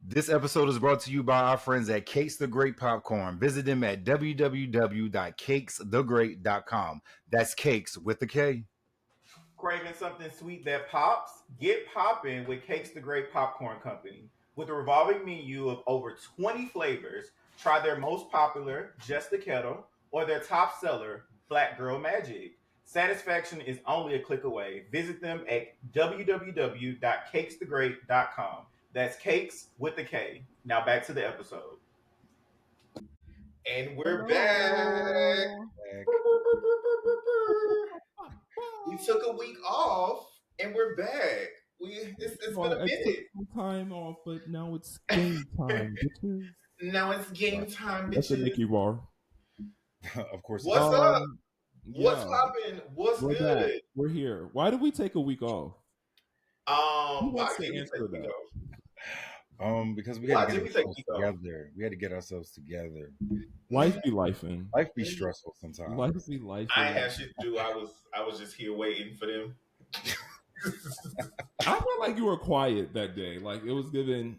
This episode is brought to you by our friends at Cakes the Great Popcorn. Visit them at www.cakesthegreat.com. That's cakes with the K. Craving something sweet that pops? Get poppin' with Cakes the Great Popcorn Company. With a revolving menu of over 20 flavors, try their most popular, Just the Kettle, or their top seller, Black Girl Magic. Satisfaction is only a click away. Visit them at www.cakesthegreat.com. That's cakes with the K. Now back to the episode. And we're back. We took a week off and we're back. It's been a I took minute. some time off, but now it's game time, bitches. Now it's game time, That's a bitches. Nicky Bar. Of course. What's up? What's Yeah, poppin'? What's we're good? back. We're here. Why did we take a week off? Who Why wants did to we answer take that? week off? Because we Why had to did get we take ourselves week off? together. We had to get ourselves together. Life be lifing. Life be stressful sometimes. Life be life. I ain't have shit to do. I was just here waiting for them. I felt like you were quiet that day. Like it was given.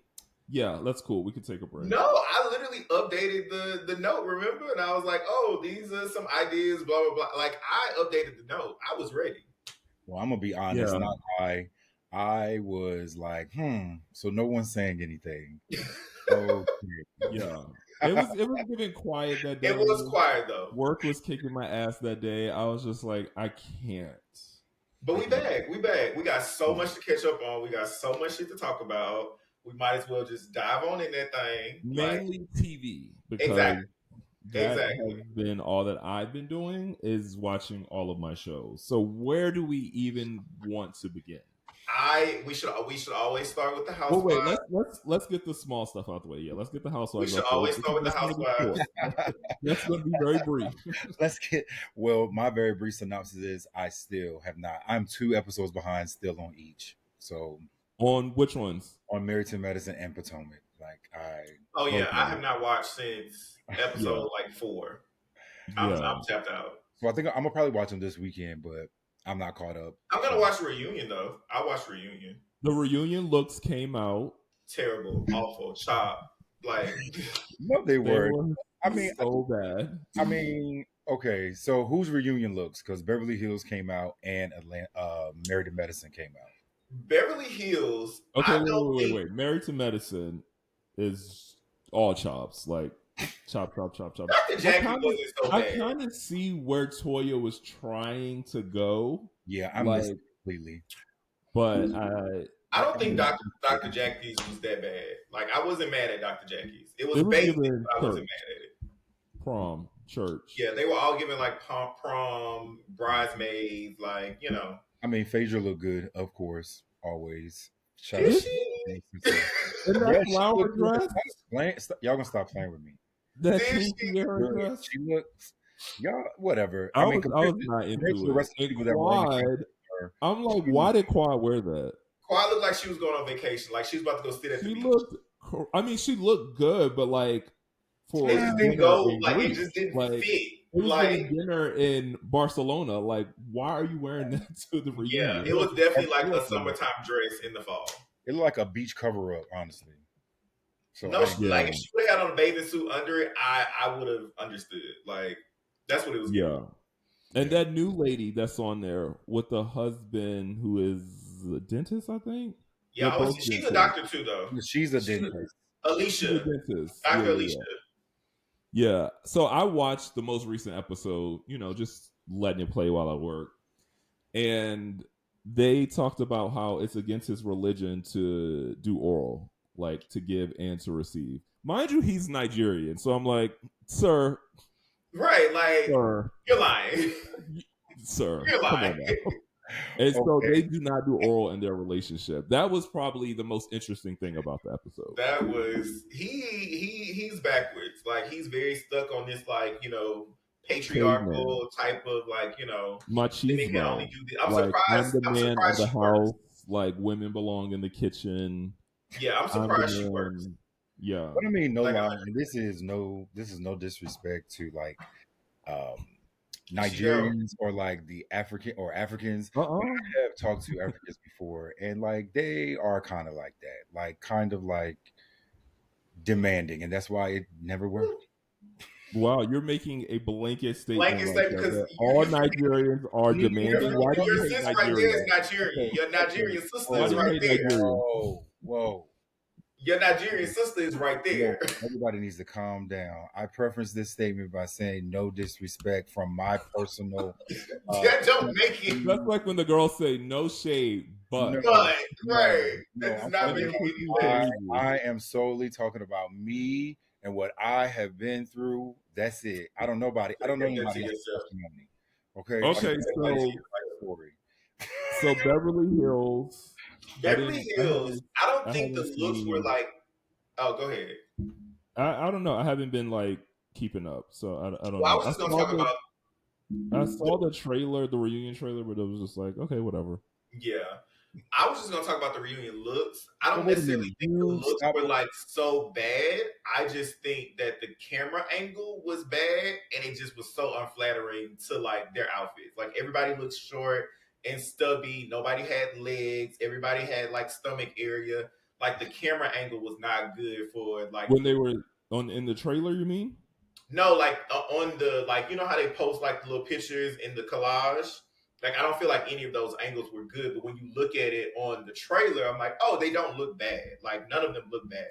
Yeah, that's cool. We could take a break. No, I literally updated the note, remember? And I was like, oh, these are some ideas, blah, blah, blah. Like, I updated the note. I was ready. Well, I'm gonna be honest, Yeah. not lie. I was like, so no one's saying anything. Okay. Yeah. It was given quiet that day. It was quiet, though. Work was kicking my ass that day. I was just like, I can't. But we back. We back. We got so much to catch up on. We got so much shit to talk about. We might as well just dive on in that thing. Mainly TV. Because Exactly. that has been all that I've been doing is watching all of my shows. So where do we even want to begin? We should always start with the Well, Housewives. wait, let's get the small stuff out the way. Yeah, let's get the Housewives. We should always start with the Housewives. That's going to be very brief. My very brief synopsis is I still have not. I'm 2 episodes behind still on each. So on which ones? On Married to Medicine and Potomac. I have not watched since episode 4. I'm tapped out. So I think I'm gonna probably watch them this weekend, but I'm not caught up. I'm gonna watch Reunion though. I watched Reunion. The Reunion looks came out. Terrible, awful, chop. Like no, they were. I mean, so bad. I mean, okay. So whose Reunion looks? Because Beverly Hills came out and Married to Medicine came out. Beverly Hills. Okay, wait. Married to Medicine is all chops, like chop. Dr. Jackie wasn't so bad. I kind of see where Toya was trying to go. Yeah, I'm like, completely. But I don't think Dr. Jackie's was that bad. Like I wasn't mad at Dr. Jackie's. It was basic, but I wasn't mad at it. Prom, church. Yeah, they were all giving like prom, bridesmaids, like, you know. I mean, Phaedra looked good, of course, always. Is she? In that flower dress? Y'all gonna stop playing with me. That dress? She looks, y'all, whatever. I was not into it. The rest of the people that were I'm like, why did Quad wear that? Quad looked like she was going on vacation. Like she was about to go sit at the beach. She looked good, but like for it just didn't go. Like it just didn't fit. It was like dinner in Barcelona. Like, why are you wearing that to the reunion? Yeah, it was definitely like a summertime dress in the fall. It looked like a beach cover up, honestly. So no, like if she would have had on a bathing suit under it, I would have understood. Like that's what it was. Yeah. And that new lady that's on there with the husband who is a dentist, I think. Yeah, she's a doctor too, though. She's a dentist. Alicia. Dr. Alicia. Yeah. So I watched the most recent episode, just letting it play while I work. And they talked about how it's against his religion to do oral, like to give and to receive. Mind you, he's Nigerian. So I'm like, sir. Right, like, sir, you're lying. Sir. You're lying. And so they do not do oral in their relationship. That was probably the most interesting thing about the episode. That was he's backwards. Like he's very stuck on this, like, patriarchal type of, like, machismo. I'm surprised. I'm the man of the house. Like women belong in the kitchen. Yeah, I'm surprised she works. Yeah, but I mean, no lie. This is no disrespect to like Nigerians or like the Africans. I have talked to Africans before, and like they are kind of like that, like kind of like demanding, and that's why it never worked. Wow, you're making a blanket statement Blanket like statement that, because that all you Nigerians are demanding. Why do you your hate sis right there Nigeria? is Nigerian. Okay, Your okay. Nigerian sister Why is do you right hate there. Nigeria? Whoa. Your Nigerian sister is right there. Everybody needs to calm down. I preface this statement by saying no disrespect from my personal. That don't Point make of it. That's view. like when the girls say no shade, but No, But no, right, that no. does I'm not and make talking then it about proceed any to better. hate you. I am solely talking about me and what I have been through. That's it. I don't know nobody. I don't know Keep that to anybody else's yourself. testimony. Okay, I don't Okay, know Keep anybody's so story. Beverly Hills. Beverly Hills. I don't I think the haven't looks were seen. like. Oh, go ahead. I don't know. I haven't been like keeping up, so I don't Well, I know. was just gonna talk about. I saw the trailer, the reunion trailer, but it was just like, okay, whatever. Yeah, I was just gonna talk about the reunion looks. I Well, don't wait a necessarily minute. think the You looks stop. were like so bad. I just think that the camera angle was bad, and it just was so unflattering to like their outfits. Like everybody looked short and stubby. Nobody had legs. Everybody had like stomach area. Like the camera angle was not good for like. When they were on in the trailer, you mean? No, like on the like you know how they post like the little pictures in the collage. Like I don't feel like any of those angles were good, but when you look at it on the trailer, I'm like, oh, they don't look bad. Like none of them look bad.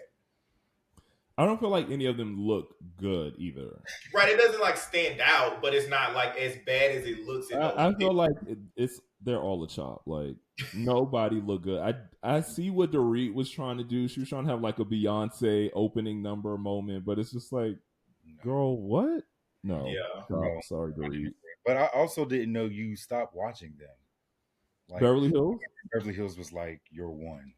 I don't feel like any of them look good either. Right? It doesn't like stand out, but it's not like as bad as it looks in those I pictures. feel like it's they're all a chop. Like nobody look good. I see what Dorit was trying to do. She was trying to have like a Beyonce opening number moment, but it's just like, No, girl, what? No, Yeah. stop. no. Sorry, Dorit. But I also didn't know you stopped watching them. Like Beverly Hills. Beverly Hills was like your one.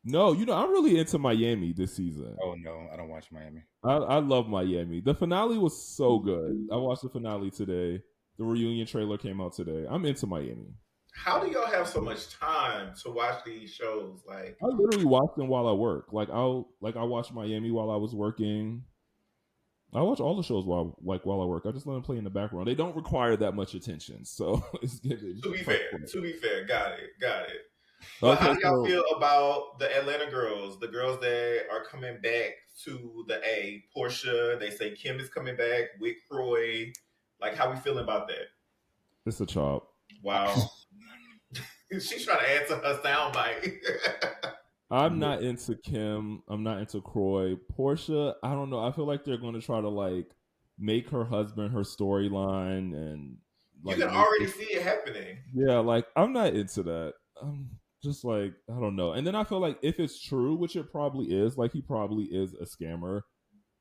No, I'm really into Miami this season. Oh no, I don't watch Miami. I love Miami. The finale was so good. I watched the finale today. The reunion trailer came out today. I'm into Miami. How do y'all have so much time to watch these shows? Like, I literally watch them while I work. I watch Miami while I was working. I watch all the shows while I work. I just let them play in the background. They don't require that much attention, so it's good. to be fair, got it. But Okay, how do y'all so feel about the Atlanta girls, the girls that are coming back to the A? Portia, they say Kim is coming back with Croy. Like, how we feeling about that? it's a chop. Wow. She's trying to answer her soundbite. I'm not into Kim. I'm not into Croy. Portia, I don't know. I feel like they're going to try to like make her husband her storyline and You like can make already it, see it happening. yeah, like I'm not into that. I'm just like I don't know. And then I feel like if it's true, which it probably is, like he probably is a scammer.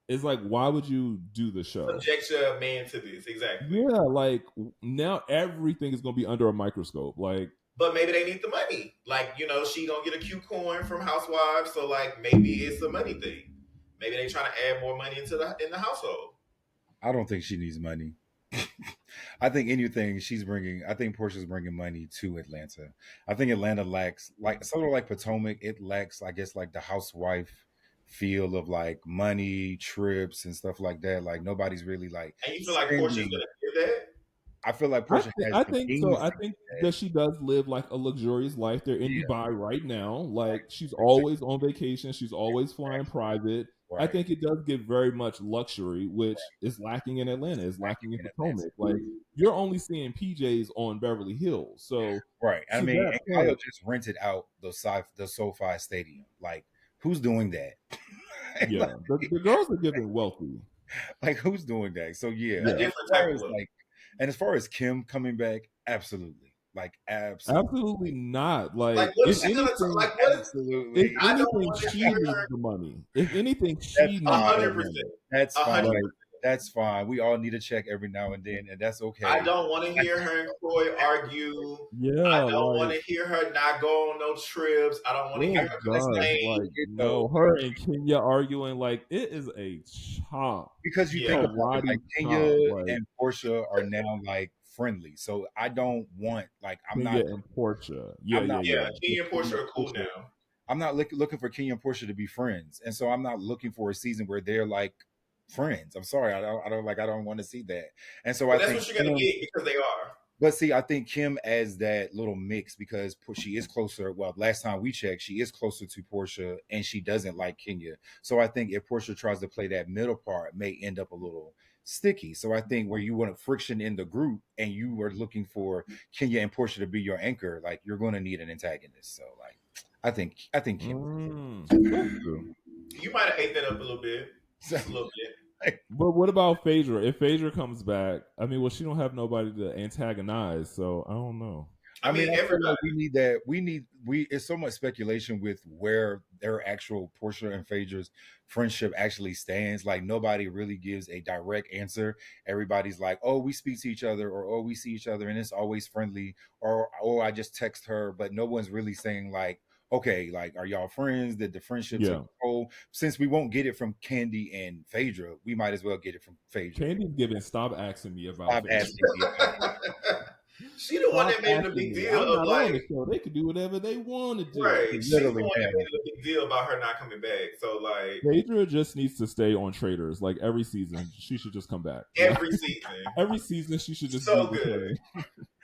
It's like why would you do the show? Subject your man to this, exactly. Yeah, like now everything is going to be under a microscope. Like But maybe they need the money. Like, you know, she gonna get a Q coin from Housewives, so like maybe it's a money thing. Maybe they trying to add more money into the household. I don't think she needs money. I think anything she's bringing. I think Portia's bringing money to Atlanta. I think Atlanta lacks like sort of like Potomac. It lacks, I guess, like the housewife feel of like money, trips, and stuff like that. Like nobody's really like And you feel like Portia's spending. gonna give that? I feel like Portia has I the think so. means I to think do that. that she does live like a luxurious life. They're in Yeah, Dubai right now. Like she's exactly. always on vacation. She's always flying private. I Right. think it does give very much luxury, which is lacking in Atlanta, is lacking in In Atlanta. Potomac. Like you're only seeing PJs on Beverly Hills. So Right. I to mean, that and Kyle point, just rented out the SoFi Stadium. Like, who's doing that? yeah, like, the girls are giving wealthy. like, who's doing that? So yeah, A Yeah, and as different far type of as look. like, and as far as Kim coming back, absolutely, like, absolutely, absolutely not. Like Like what if is she gonna anything, like what is if absolutely. I don't anything, want to she hear needs her the money. If anything, That's she a needs fine. that hundred money. percent. That's A hundred fine. Like percent. That's fine. We all need a check every now and then, and that's I okay. don't want to hear her and Croy argue. I yeah, don't want like to hear her not go on no trips. I don't want to oh hear her Let's not gosh, complain. like forget though, no, her and Kenya arguing like it is a chop, because you think Yeah. about it, karate like Kenya chop, like and Portia are now like friendly. So I don't want like Kenya and Portia. Yeah, I'm yeah, not Yeah. yeah. looking for Kenya and Kenya Portia and are cool Portia. now. I'm not looking for Kenya and Portia to be friends, and so I'm not looking for a season where they're like friends. I'm sorry, I don't want to see that. And so I But that's think what you're gonna Kim, get because they are. But see, I think Kim adds that little mix because she is closer. Well, last time we checked, she is closer to Portia, and she doesn't like Kenya. So I think if Portia tries to play that middle part, may end up a little sticky. So I think where you want friction in the group, and you are looking for Kenya and Portia to be your anchor, like you're going to need an antagonist. So like, I think Kim. That's true. You might have ate that up a little bit. Just a little bit. But what about Phaedra? If Phaedra comes back, I mean, well, she don't have nobody to antagonize, so I don't know. I mean, I feel like we need that. It's so much speculation with where their actual Portia and Phaedra's friendship actually stands. Like nobody really gives a direct answer. Everybody's like, "Oh, we speak to each other," or "Oh, we see each other," and it's always friendly. Or "Oh, I just text her," but no one's really saying like, "Okay, like, are y'all friends? Did the friendship take hold?" Since we won't get it from Candy and Phaedra, we might as well get it from Phaedra. Candy's giving. Stop asking me about. Stop asking me about She the one that made it a big deal of like, on the show. They could do whatever they want to do. Right. She's the one that made it a big deal about her not coming back. So like, Phaedra just needs to stay on Traders. Like every season, she should just come back. Every season. Every season, she should just so good.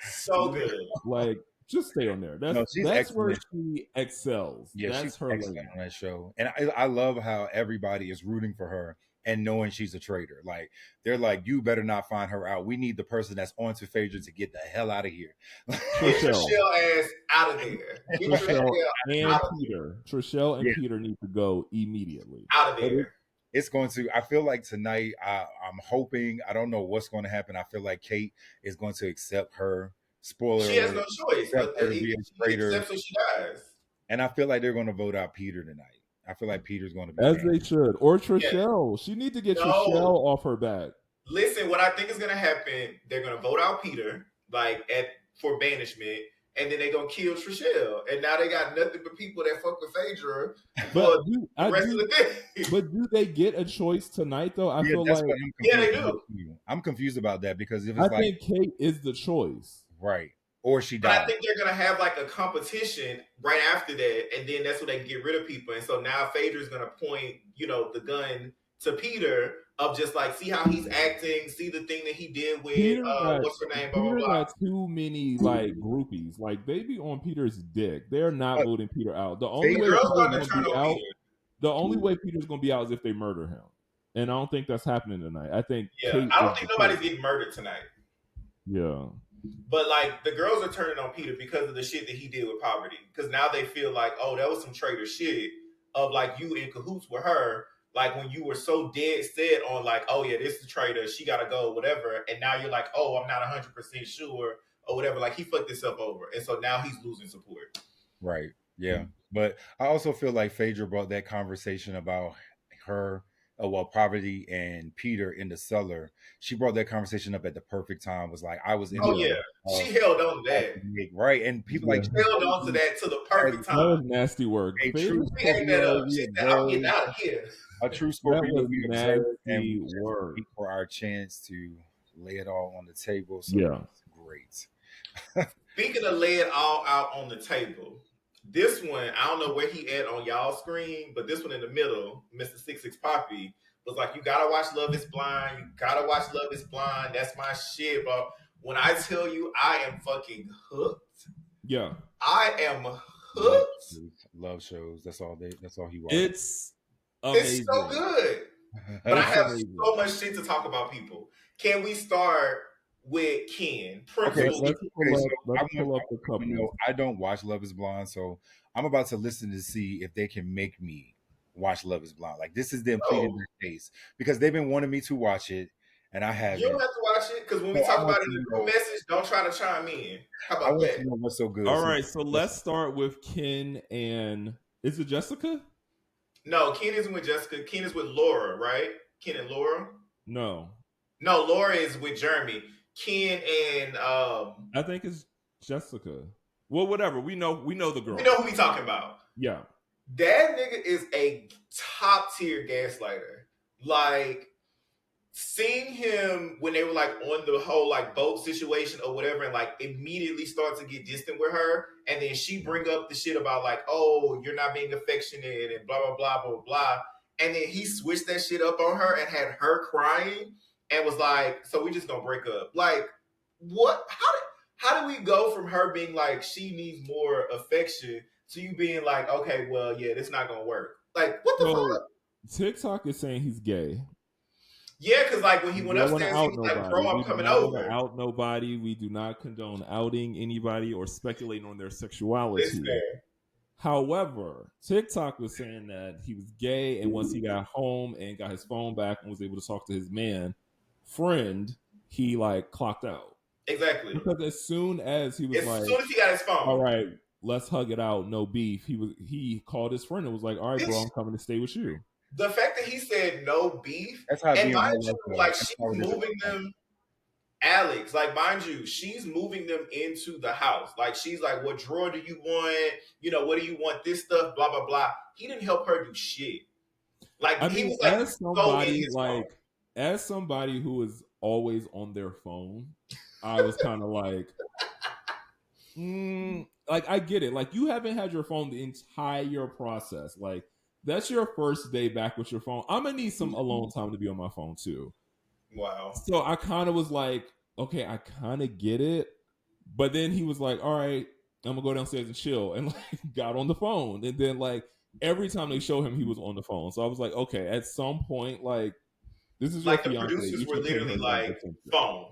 So good. Like just stay on there. That's where she excels. Yeah, that's she's her excellent lane. on that show, and I love how everybody is rooting for her and knowing she's a traitor. Like they're like, you better not find her out. We need the person that's on to Phaedra to get the hell out of here. Get Trishelle ass out of there. Trishelle and Peter. Trishelle and Peter need to go immediately. Out of there. It's going to. I feel like tonight. I'm hoping. I don't know what's going to happen. I feel like Kate is going to accept her. Spoiler. She has no choice. Her to be a traitor. So she dies. And I feel like they're going to vote out Peter tonight. I feel like Peter's going to be as they should, or Trishelle. Yeah. She need to get Trishelle off her back. Listen, what I think is going to happen, they're going to vote out Peter, like for banishment, and then they're going to kill Trishelle, and now they got nothing but people that fuck with Phaedra. But do they get a choice tonight though? I feel like they do. I'm confused about that because if it's I think Kate is the choice, right? Or she died. But I think they're gonna have like a competition right after that, and then that's when they can get rid of people. And so now Phaedra's gonna point, the gun to Peter of just like, see how he's acting, see the thing that he did with what's her name, blah, Peter blah, blah. got too many like groupies. Like they be on Peter's dick. They're not voting Peter out. The only way Peter's gonna be out, the only way Peter's gonna be out is if they murder him. And I don't think that's happening tonight. I think I don't think nobody's getting murdered tonight. Yeah. But like the girls are turning on Peter because of the shit that he did with Poverty. Because now they feel like, oh, that was some traitor shit of like you in cahoots with her. Like when you were so dead set on like, oh yeah, this is a traitor, she gotta go, whatever. And now you're like, oh, I'm not 100% sure or whatever. Like he fucked himself over, and so now he's losing support. Right. Yeah. But I also feel like Phaedra brought that conversation about her. Poverty and Peter in the cellar. She brought that conversation up at the perfect time. Was like, I was in. She held on to that, right? And people held on to that to the perfect time. That was nasty work. A true Scorpio, I'm getting out of here. A true Scorpio, we observe and we word for our chance to lay it all on the table. So it's great. Speaking of lay it all out on the table. This one, I don't know where he at on y'all screen, but this one in the middle, Mr. 66 Poppy, was like, you gotta watch Love is Blind. You gotta watch Love is Blind. That's my shit, bro. When I tell you I am fucking hooked. Yeah. I am hooked. Love shows. That's all he watches. It's amazing. It's so good. But I have so much shit to talk about, people. Can we start with Ken? I don't watch Love is Blind, so I'm about to listen to see if they can make me watch Love is Blind. Like this is them pleading their case because they've been wanting me to watch it, and I haven't. You don't have to watch it because when we talk about it in the group message, don't try to chime in. How about that? To know what's so good. All right, so let's start with Ken and is it Jessica? No, Ken isn't with Jessica. Ken is with Laura, right? Ken and Laura. No, Laura is with Jeremy. Ken and I think it's Jessica. Well, whatever. We know the girl. We know who we talking about. Yeah. That nigga is a top tier gaslighter. Like seeing him when they were like on the whole like boat situation or whatever, and like immediately start to get distant with her, and then she bring up the shit about like, oh, you're not being affectionate and blah blah blah blah blah, and then he switched that shit up on her and had her crying and was like, so we just gonna break up. Like, what? how do we go from her being like she needs more affection to you being like, okay, well, yeah, this not gonna work? Like, what the So fuck? TikTok is saying he's gay. Yeah, because like when he We went don't want to upstairs, he out was like, bro, nobody. I'm We do coming not want to over. out nobody. We do not condone outing anybody or speculating on their It's sexuality. fair. However, TikTok was saying that he was gay, and once he got home and got his phone back and was able to talk to his man friend, he like clocked out. Exactly. Because as soon as he was As like, soon as he got his phone. all right, let's hug it out, no beef, he called his friend and was like, all right, bro, This, I'm coming to stay with you. the fact that he said no beef, That's how it and be in mind real you, life, though. like That's she's how it is in moving real life. them, Alex, like mind you, she's moving them into the house. Like she's like, what drawer do you want? You know, what do you want? This stuff, blah blah blah. He didn't help her do shit. I Like he mean, was like, go in his phone. as somebody who is always on their phone, I was kind of like I get it. Like you haven't had your phone the entire process. Like that's your first day back with your phone. I'm gonna need some alone time to be on my phone too. Wow. So I kind of was like, okay, I kind of get it. But then he was like, all right, I'm gonna go downstairs and chill, and like got on the phone. And then like every time they show him, he was on the phone. So I was like, okay, at some point, like this is your Like the fiance, producers you were should pay literally her like like, attention. phone.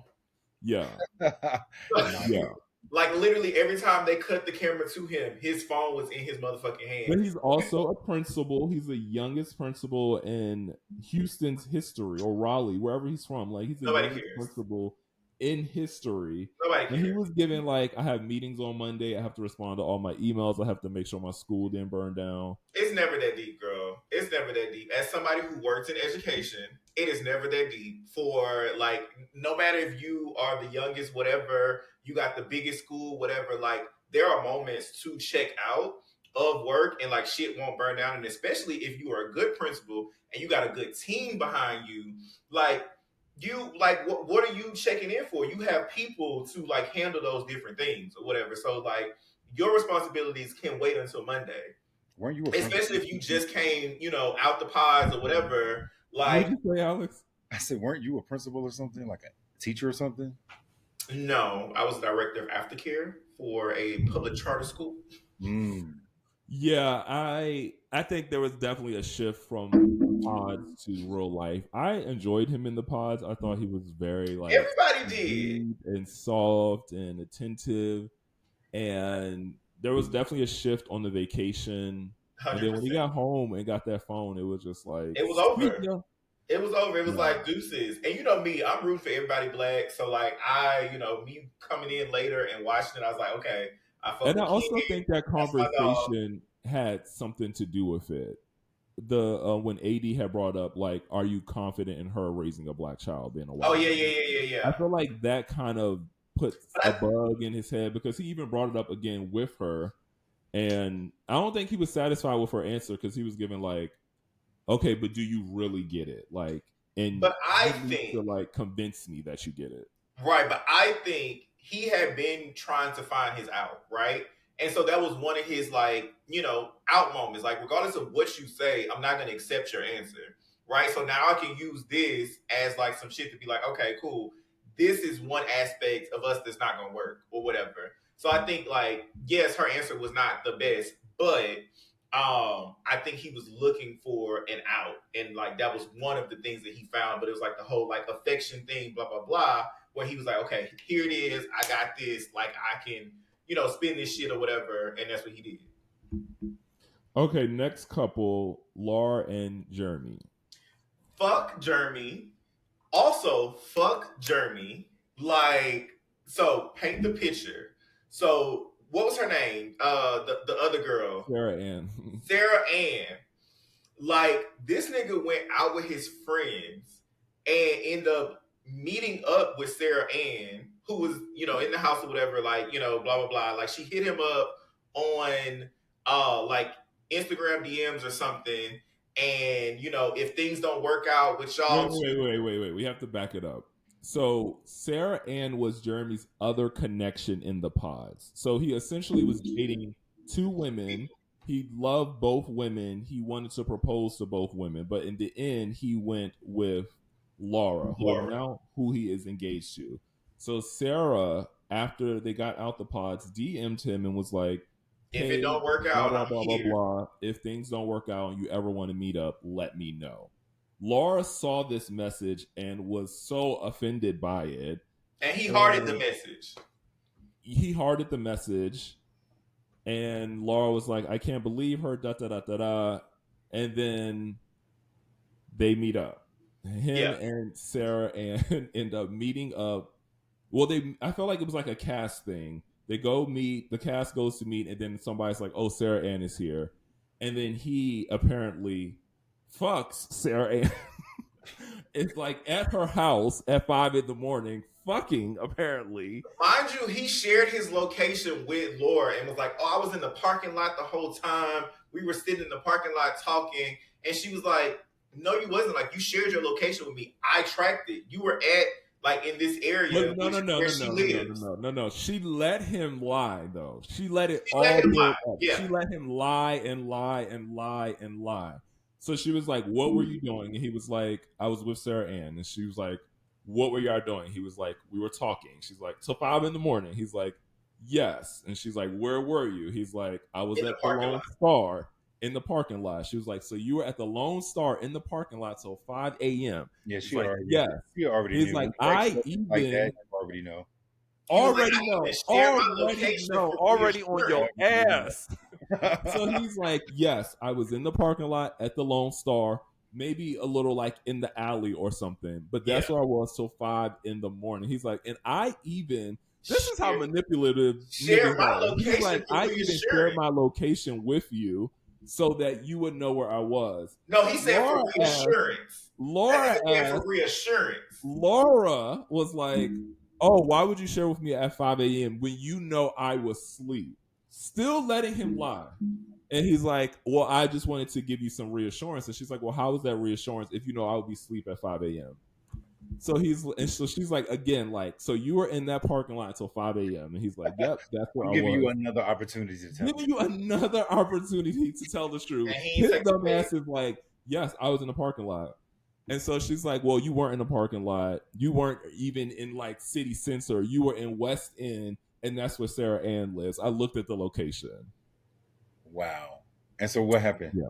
Yeah, Like, yeah. like literally every time they cut the camera to him, his phone was in his motherfucking hand. But he's also a principal. He's the youngest principal in Houston's history, or Raleigh, wherever he's from. Like he's the Nobody youngest cares. principal in history. Nobody And he cares. was given like, I have meetings on Monday. I have to respond to all my emails. I have to make sure my school didn't burn down. It's never that deep, girl. It's never that deep. As somebody who works in education, it is never that deep. For like, no matter if you are the youngest, whatever, you got the biggest school, whatever, like, there are moments to check out of work and like shit won't burn down. And especially if you are a good principal and you got a good team behind you, like, you like what are you checking in for? You have people to like handle those different things or whatever. So like your responsibilities can wait until Monday. Weren't you a Especially principal? if you just came, you know, out the pods or whatever. What Like, did you say, Alex? I said, weren't you a principal or something, like a teacher or something? no, I was director of aftercare for a public charter school. Mm. Yeah, I think there was definitely a shift from pods to real life. I enjoyed him in the pods. I thought he was very like Everybody did. sweet and soft and attentive. And there was definitely a shift on the vacation. And then when he 100%. got home and got that phone, it was just like It was over. yeah. It was over. It was Yeah. like deuces. And you know me, I'm rooting for everybody black. So like me coming in later and watching it, I was like, okay, I fuck And I with also King. think that That's my dog. conversation had something to do with it. The when AD had brought up like, are you confident in her raising a black child being a white Oh woman? yeah. I feel like that kind of puts a bug in his head because he even brought it up again with her, and I don't think he was satisfied with her answer because he was given like, okay, but do you really get it? Like, and But I you need think to like convince me that you get it. right, but I think he had been trying to find his out, right? And so that was one of his like, you know, out moments. Like, regardless of what you say, I'm not gonna accept your answer. Right. So now I can use this as like some shit to be like, okay, cool. This is one aspect of us that's not gonna work or whatever. So I think like, yes, her answer was not the best, but I think he was looking for an out. And like that was one of the things that he found, but it was like the whole like affection thing, blah, blah, blah, where he was like, okay, here it is, I got this, like I can, you know, spin this shit or whatever, and that's what he did. Okay, next couple, Laura and Jeremy. Fuck Jeremy. Also, fuck Jeremy. Like, so paint the picture. So, what was her name? The other girl, Sarah Ann. Sarah Ann. Like, this nigga went out with his friends and ended up meeting up with Sarah Ann, who was, you know, in the house or whatever, like, you know, blah, blah, blah. Like, she hit him up on, like, Instagram DMs or something. And, you know, if things don't work out with y'all. Wait. We have to back it up. So, Sarah Ann was Jeremy's other connection in the pods. So, he essentially was dating two women. He loved both women. He wanted to propose to both women. But in the end, he went with Laura, who he is engaged to. So Sarah after they got out the pods, DM'd him and was like, If hey, it don't work blah, out, blah, I'm blah, blah, here. blah. If things don't work out and you ever want to meet up, let me know. Laura saw this message and was so offended by it. And he hearted the message. He hearted the message. And Laura was like, I can't believe her, da da da da da. And then they meet up. Him and Sarah and end up meeting up. Well, I felt like it was like a cast thing. They go meet, the cast goes to meet, and then somebody's like, oh, Sarah Ann is here. And then he apparently fucks Sarah Ann. It's like at her house at 5 a.m, fucking apparently. Mind you, he shared his location with Laura and was like, oh, I was in the parking lot the whole time. We were sitting in the parking lot talking. And she was like, no, you wasn't. Like, you shared your location with me. I tracked it. You were at, like, in this area where she lives. No. She let him lie, though. She let it She all let him build lie. up. Yeah. She let him lie and lie and lie and lie. So she was like, what were you doing? And he was like, I was with Sarah Ann. And she was like, what were y'all doing? He was like, we were talking. She's like, till 5 a.m. He's like, yes. And she's like, where were you? He's like, I was at the Lone Star in the parking lot. She was like, so you were at the Lone Star in the parking lot till 5 a.m. Yeah, she like, already. yes. She already. He's knew. like, I even like that, already know. Already on your ass. So he's like, yes, I was in the parking lot at the Lone Star, maybe a little like in the alley or something, but that's where I was till 5 a.m. He's like, and I even, this is how manipulative share my location. He's like, I even shared my location with you so that you would know where I was. No, he said for reassurance. Laura for reassurance. Laura was like, oh, why would you share with me at 5 a.m. when you know I was asleep? Still letting him lie. And he's like, well, I just wanted to give you some reassurance. And she's like, well, how is that reassurance if you know I would be asleep at 5 a.m.? So she's like, again, like, so you were in that parking lot until 5 a.m. And he's like, yep, that's where I was. Giving you another opportunity to tell. Giving you another opportunity to tell the truth. His dumb ass is like, yes, I was in the parking lot. And so she's like, well, you weren't in the parking lot. You weren't even in like City Center. You were in West End, and that's where Sarah Ann lives. I looked at the location. Wow. And so what happened? Yeah.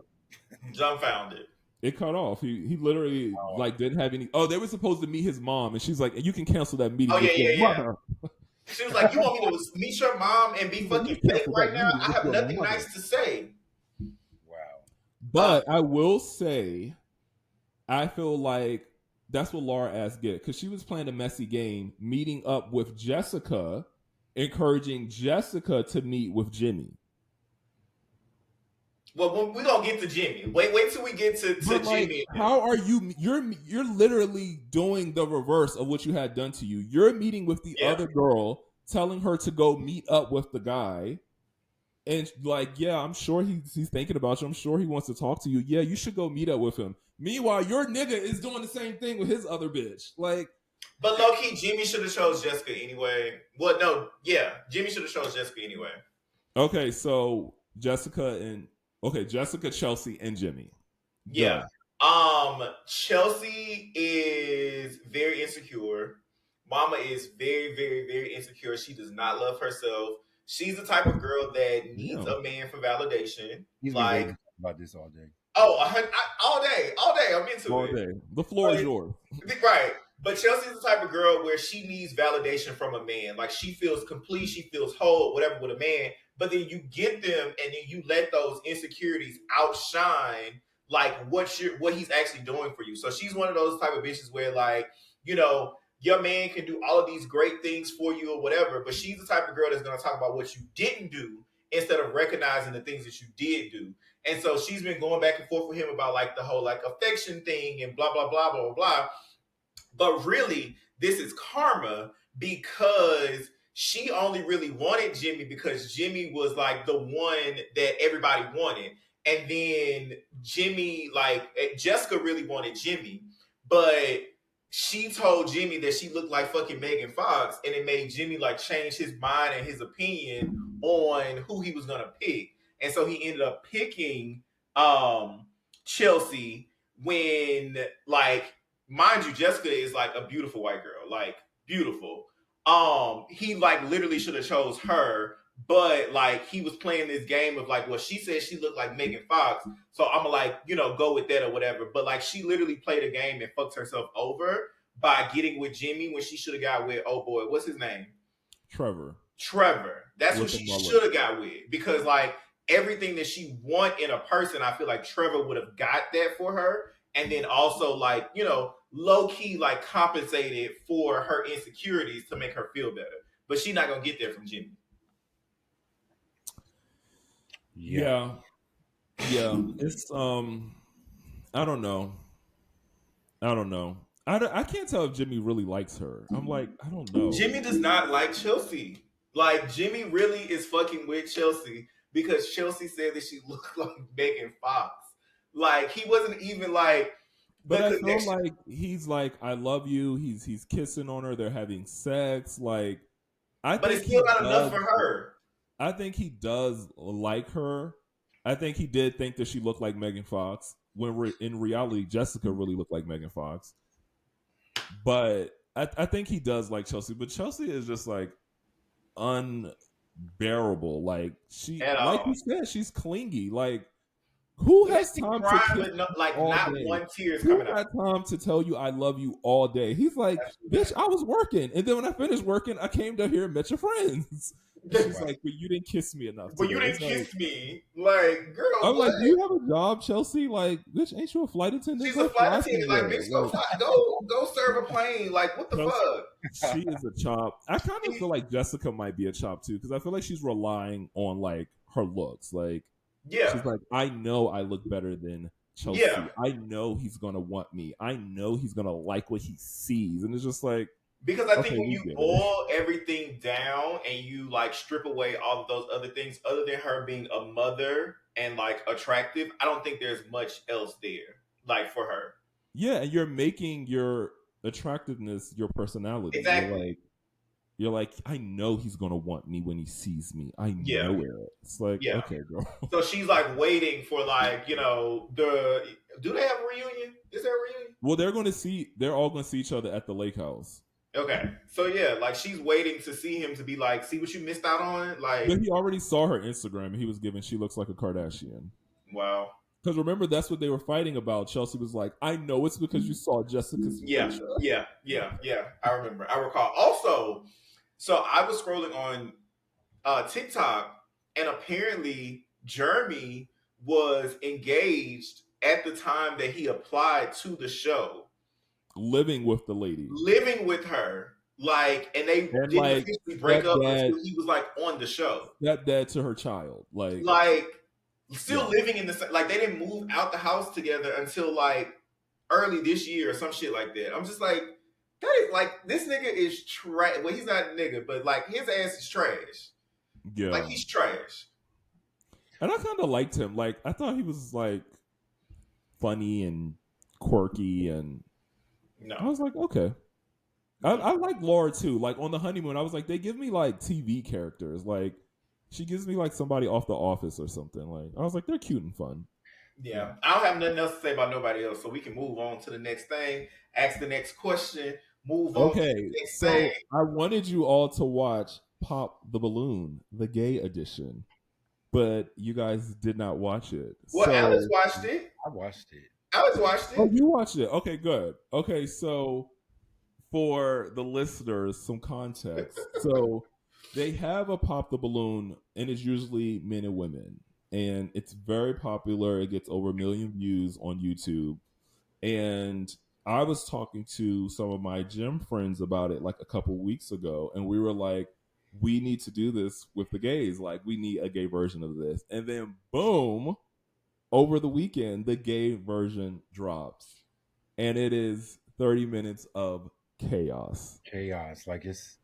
Dumbfounded. It cut off. He literally like didn't have any. Oh, they were supposed to meet his mom, and she's like, you can cancel that meeting. Oh, yeah. She was like, you want me to meet your mom and be fucking fake right now? I have nothing nice to say. Wow. But I will say, I feel like that's what Laura ass get, because she was playing a messy game, meeting up with Jessica, encouraging Jessica to meet with Jimmy. Well, we're gonna get to Jimmy. Wait till we get to Jimmy. How are you? You're literally doing the reverse of what you had done to you. You're meeting with the other girl, telling her to go meet up with the guy. And like, yeah, I'm sure he's thinking about you. I'm sure he wants to talk to you. Yeah, you should go meet up with him. Meanwhile, your nigga is doing the same thing with his other bitch. Like, but low key, Jimmy should have chose Jessica anyway. Well, no, yeah, Jimmy should have chose Jessica anyway. Okay, so Jessica, Chelsea, and Jimmy. Yeah. Chelsea is very insecure. Mama is very, very, very insecure. She does not love herself. She's the type of girl that needs a man for validation. He's like about this all day. Oh, all day. I'm into all day. The floor is yours. Right. But Chelsea's the type of girl where she needs validation from a man. Like, she feels complete, she feels whole, whatever, with a man. But then you get them, and then you let those insecurities outshine like what he's actually doing for you. So she's one of those type of bitches where, like, you know, your man can do all of these great things for you or whatever, but she's the type of girl that's going to talk about what you didn't do instead of recognizing the things that you did do. And so she's been going back and forth with him about like the whole like affection thing and blah, blah, blah, blah, blah, blah. But really, this is karma, because she only really wanted Jimmy because Jimmy was like the one that everybody wanted. And then Jimmy, like, Jessica really wanted Jimmy, but she told Jimmy that she looked like fucking Megan Fox, and it made Jimmy like change his mind and his opinion on who he was gonna pick. And so he ended up picking Chelsea when, like, mind you, Jessica is like a beautiful white girl, like beautiful. he like literally should have chose her, but like he was playing this game of like, well, she said she looked like Megan Fox, so I'm gonna like, go with that or whatever. But like she literally played a game and fucked herself over by getting with Jimmy when she should have got with, oh boy, what's his name? Trevor. That's With what the she mullet. should have got with, because like everything that she want in a person, I feel like Trevor would have got that for her, and then also like low key like compensated for her insecurities to make her feel better. But she's not gonna get there from Jimmy. Yeah. Yeah. It's I don't know. I can't tell if Jimmy really likes her. I'm like, I don't know. Jimmy does not like Chelsea. Like Jimmy really is fucking with Chelsea because Chelsea said that she looked like Megan Fox. Like he wasn't even like But the I feel connection. like he's like, I love you. He's kissing on her. They're having sex. Like, I But think it's still he not enough does. for her. I think he does like her. I think he did think that she looked like Megan Fox when in reality, Jessica really looked like Megan Fox. But I think he does like Chelsea. But Chelsea is just like unbearable. Like At like you all. said, she's clingy. Like who Look at has me time to crying, kiss but no, you like all not day? one tear is Who coming out. got time to tell you I love you all day? He's like, bitch, I was working, and then when I finished working, I came down here and met your friends. She's like, but you didn't kiss me enough But today. you didn't It's like, kiss me. Like, girl, I'm what? like, do you have a job, Chelsea? Like, bitch, ain't you a flight attendant? She's Go a flight fly attendant. Like, somewhere. bitch, Like, go serve a plane. Like, what the Chelsea, fuck? she is a chop. I kind of feel like Jessica might be a chop too, because I feel like she's relying on like her looks. Like, Yeah. she's like, I know I look better than Chelsea. Yeah. I know he's gonna want me. I know he's gonna like what he sees, and it's just like, Because I think okay, when we you get it. boil everything down and you like strip away all of those other things, other than her being a mother and like attractive, I don't think there's much else there, like for her. Yeah, and you're making your attractiveness your personality. Exactly. You're like, I know he's gonna want me when he sees me. I Yeah. know it. It's like, Yeah. okay, girl. So she's like waiting for like, the do they have a reunion? Is there a reunion? Well, they're all gonna see each other at the lake house. Okay. So yeah, like she's waiting to see him to be like, see what you missed out on? Like, But he already saw her Instagram and he was giving she looks like a Kardashian. wow. Because remember, that's what they were fighting about. Chelsea was like, I know it's because you saw Jessica's Yeah, picture. yeah. I remember. I recall. Also, so I was scrolling on TikTok, and apparently Jeremy was engaged at the time that he applied to the show, Living with the lady. living with her. Like, and they And didn't like officially break up stepdad, until he was like on the show. stepdad to her child. Like, still Yeah. living in the like they didn't move out the house together until like early this year or some shit like that. I'm just like, that is like this nigga is trash. Well, he's not a nigga, but like his ass is trash. Yeah. Like he's trash. And I kind of liked him. Like I thought he was like funny and quirky, and I No. was like, okay. I like Laura too. Like on the honeymoon, I was like, they give me like TV characters. Like she gives me like somebody off The Office or something. Like I was like, they're cute and fun. Yeah. I don't have nothing else to say about nobody else, so we can move on to the next thing. Ask the next question. Move on to Okay, the next so thing. I wanted you all to watch Pop the Balloon, the gay edition, but you guys did not watch it. Well, Alex So, watched it. I watched it. Alex watched oh, it. you watched it? Okay, good. Okay, so for the listeners, some context. So they have a Pop the Balloon, and it's usually men and women, and it's very popular. It gets over 1 million views on YouTube, and I was talking to some of my gym friends about it like a couple weeks ago, and we were like, we need to do this with the gays. Like, we need a gay version of this. And then, boom, over the weekend, the gay version drops. And it is 30 minutes of chaos. Chaos. Like it's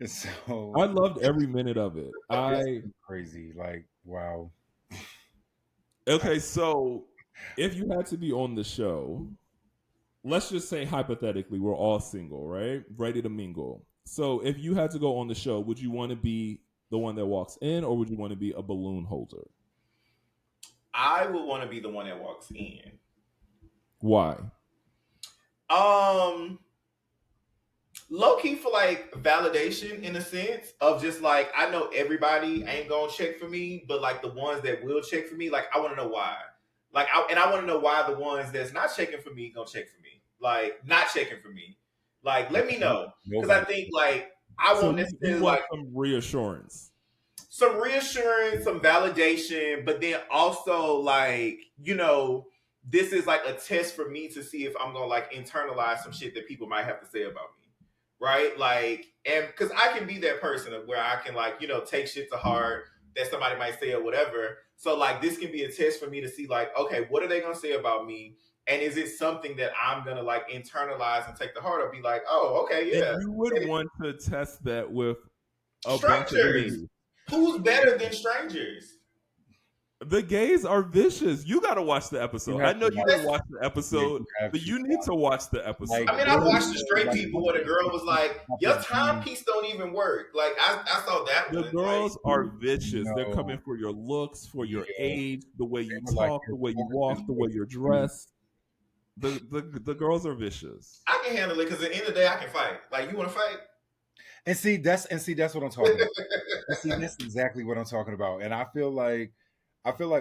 so I loved every minute of it. it's crazy. Like, wow. Okay, so if you had to be on the show, let's just say hypothetically, we're all single, right? Ready to mingle. So if you had to go on the show, would you want to be the one that walks in, or would you want to be a balloon holder? I would want to be the one that walks in. Why? Um, low key for like validation in a sense of just like I know everybody ain't gonna check for me, but like the ones that will check for me, like I want to know why. I want to know why the ones that's not checking for me gonna check for me, like not checking for me. Like let me know because I Nobody. think like I So won't you necessarily want like some reassurance. some reassurance, some validation, but then also like, this is like a test for me to see if I'm gonna like internalize some shit that people might have to say about me. Right? Like, and because I can be that person of where I can like, take shit to heart that somebody might say or whatever. So like this can be a test for me to see like, okay, what are they gonna say about me? And is it something that I'm gonna like internalize and take to heart or be like, oh, okay, And yeah. you would want to test that with a bunch of Strangers. gays. Who's better than strangers? The gays are vicious. You got to watch the You episode. I have know to you watch. didn't watch the Yeah, episode, you have but to you need watch. to watch the Like I episode. mean, I they watched the said, straight like people where the girl was like, "Your timepiece don't even work." Like, I saw that The one. Like, girls are vicious. They're coming no, for your looks, for your yeah, age, the way they you were like talk, the your way you sources walk, the were way you're you. dressed. The girls are vicious. I can handle it because at the end of the day, I can fight. Like, you want to fight? And see that's what I'm talking about. And see, that's exactly what I'm talking about. And I feel like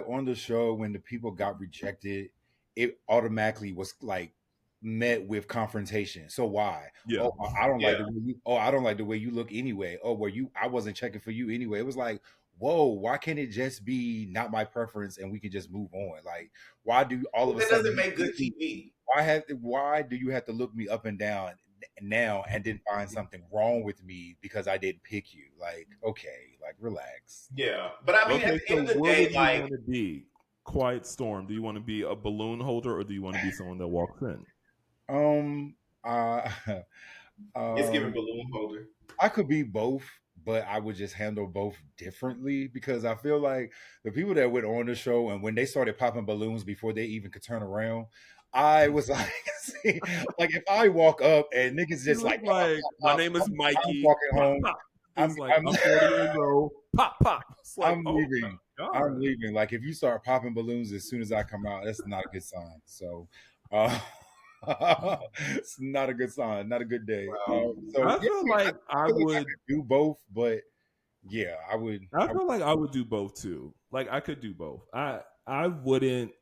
on the show when the people got rejected, it automatically was like met with confrontation. So why? Yeah. Oh, I don't like Yeah. the way you. Oh, I don't like the way you look anyway. Oh, I wasn't checking for you anyway. It was like, whoa, why can't it just be not my preference and we can just move on? Like, why do all Well, of a that doesn't sudden make good TV. why do you have to look me up and down now and then find something wrong with me because I didn't pick you? Like, okay, like relax. Yeah, but I mean, at Okay, the so end of the where day, would you like, want to be? Quiet Storm. Do you want to be a balloon holder or do you want to be someone that walks in? Um, uh, it's giving um, balloon holder. I could be both, but I would just handle both differently because I feel like the people that went on the show and when they started popping balloons before they even could turn around, I was like, see, like if I walk up and niggas He just was like pop, like, pop, my pop, name is I'm Mikey. walking Pop, home. pop. I'm He's like, I'm I'm 40 years old. Pop, pop. It's like, I'm oh leaving. my I'm God. leaving. Like if you start popping balloons as soon as I come out, that's not a good sign. So, uh, it's not a good sign. Not a good day. So I yeah, feel I mean, I like I feel like I would could do both, but yeah, I would. I feel like I would do both too. Like I could do both. I wouldn't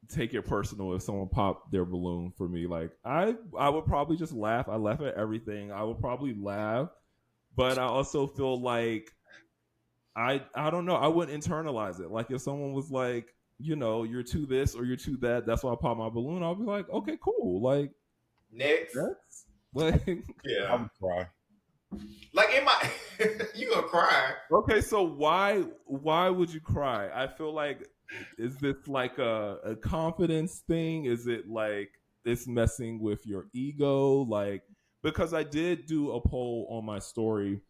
take it personal if someone popped their balloon for me. Like I would probably just laugh. I laugh at everything. I would probably laugh, but I also feel like I don't know. I wouldn't internalize it. Like if someone was like, you're too this or you're too that. That's why I pop my balloon. I'll be like, okay, cool. Like Next, that's like I yeah, would cry. like in my, you gonna cry? okay. So why would you cry? I feel like is this like a confidence thing? Is it like it's messing with your ego? Like because I did do a poll on my story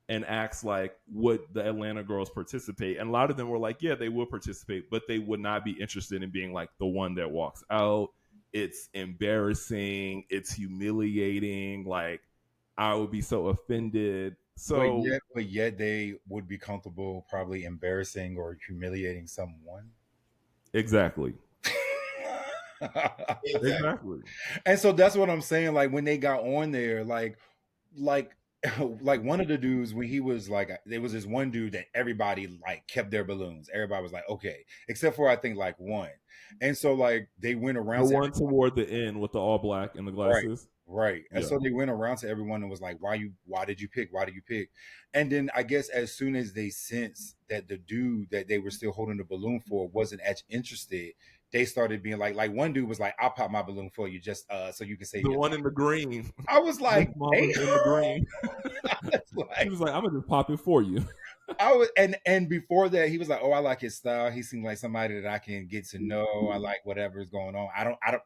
and asked like would the Atlanta girls participate, and a lot of them were like yeah they would participate, but they would not be interested in being like the one that walks out. It's embarrassing, it's humiliating, like I would be so offended. But So yet they would be comfortable, probably embarrassing or humiliating someone. exactly. Exactly. Exactly. And so that's what I'm saying. Like when they got on there, like like one of the dudes when he was like there was this one dude that everybody like kept their balloons. Everybody was like, okay, except for I think like one. And so like they went The around to one toward the end with the all black and the right, glasses. right. And Yeah. so they went around to everyone and was like, why did you pick? Why did you pick? And then I guess as soon as they sensed that the dude that they were still holding the balloon for wasn't as interested, they started being like one dude was like, I'll pop my balloon for you just so you can save The your one life. in the green. I was Miss like, Mama's damn. in the green. It's He like was like, I'm gonna just pop it for you. I was, and before that, he was like, "Oh, I like his style. He seemed like somebody that I can get to know. I like whatever's going on.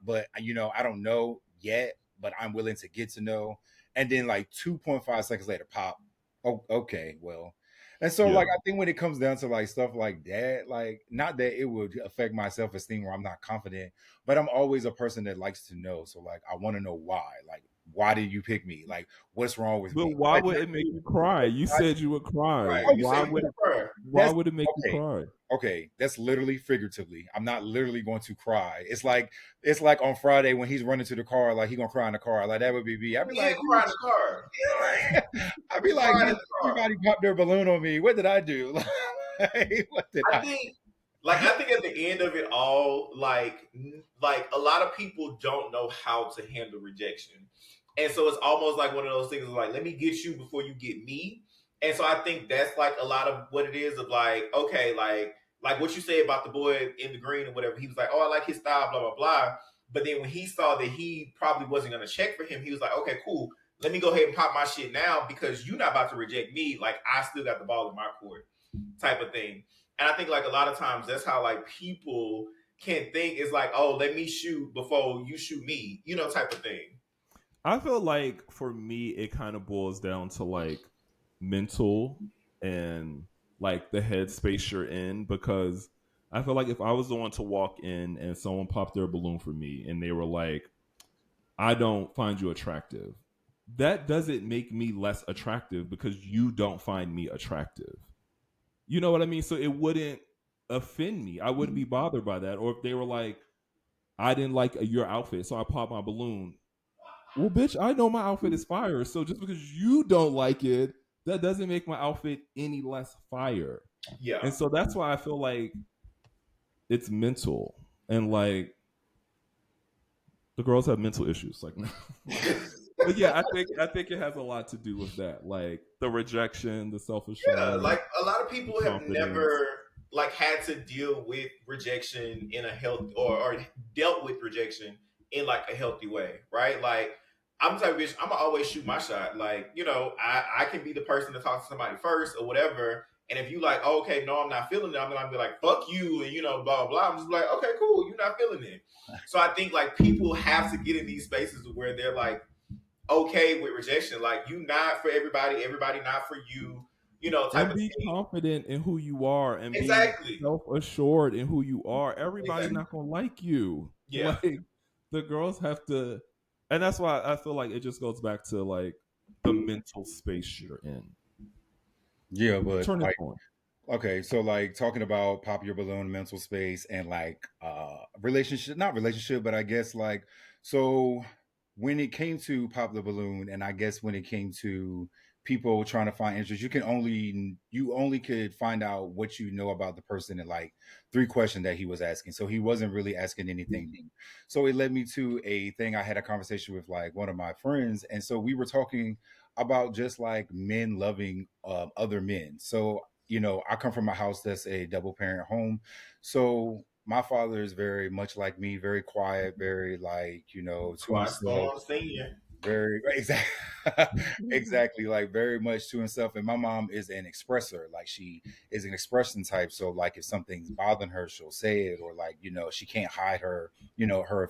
But I don't know yet, but I'm willing to get to know." And then, like 2.5 seconds later, pop. Oh, okay, well, and so Yeah. like I think when it comes down to like stuff like that, like not that it would affect my self esteem or I'm not confident, but I'm always a person that likes to know. So like I want to know why. Like why did you pick me? Like, what's wrong with But me? why would it make you cry? You said you would cry. Right. You Why said you would want her. why That's would it make you okay. cry? Okay, that's literally figuratively. I'm not literally going to cry. It's like on Friday when he's running to the car, like he gonna cry in the car. Like that would be me. I'd You be did like, cry in the car. I'd be You like, cried in bitch, the car. everybody popped their balloon on me. What did I do? Like, what did I I? think, I think at the end of it all, like a lot of people don't know how to handle rejection, and so it's almost like one of those things of like, let me get you before you get me. And so I think that's like a lot of what it is of like, okay, like what you say about the boy in the green or whatever. He was like, oh, I like his style, blah blah blah. But then when he saw that he probably wasn't going to check for him, he was like, okay, cool. Let me go ahead and pop my shit now because you're not about to reject me. Like I still got the ball in my court, type of thing. And I think like a lot of times that's how like people can think is like, oh, let me shoot before you shoot me, type of thing. I feel like for me, it kind of boils down to like mental and like the headspace you're in because I feel like if I was the one to walk in and someone popped their balloon for me and they were like, I don't find you attractive, that doesn't make me less attractive because you don't find me attractive. You know what I mean? So it wouldn't offend me. I wouldn't be bothered by that. Or if they were like, I didn't like your outfit, so I popped my balloon. Well, bitch, I know my outfit is fire. So just because you don't like it, that doesn't make my outfit any less fire. Yeah. And so that's why I feel like it's mental. And like the girls have mental issues. Like but yeah, I think it has a lot to do with that. Like the rejection, the self Yeah, assurance, like a lot of the people have confidence. never like had to deal with rejection in a health or dealt with rejection in like a healthy way, right? Like I'm the type of bitch, I'm gonna always shoot my shot. Like, I can be the person to talk to somebody first or whatever. And if you like, oh, okay, no, I'm not feeling it, I'm gonna be like, fuck you, and blah blah. I'm just like, okay, cool, you're not feeling it. So I think like people have to get in these spaces where they're like okay with rejection. Like you not for everybody, everybody not for you, type And of be thing. confident in who you are and be Exactly. self assured in who you are. Everybody's Exactly. not gonna like you. Yeah. Like the girls have to, and that's why I feel like it just goes back to like the mental space you're in. Yeah, but Turn it like, on. okay, so like talking about pop your balloon, mental space, and like relationship, not relationship, but I guess like so when it came to pop the balloon, and I guess when it came to people trying to find interest, you only could find out what you know about the person in like three questions that he was asking. So he wasn't really asking anything deep. So it led me to a thing. I had a conversation with like one of my friends, and so we were talking about just like men loving other men. So I come from a house that's a double parent home. So my father is very much like me, very quiet, very like, to Quiet himself, Storm Senior. very exactly exactly like very much to himself. And my mom is an expressor, like she is an expression type. So like if something's bothering her, she'll say it, or like she can't hide her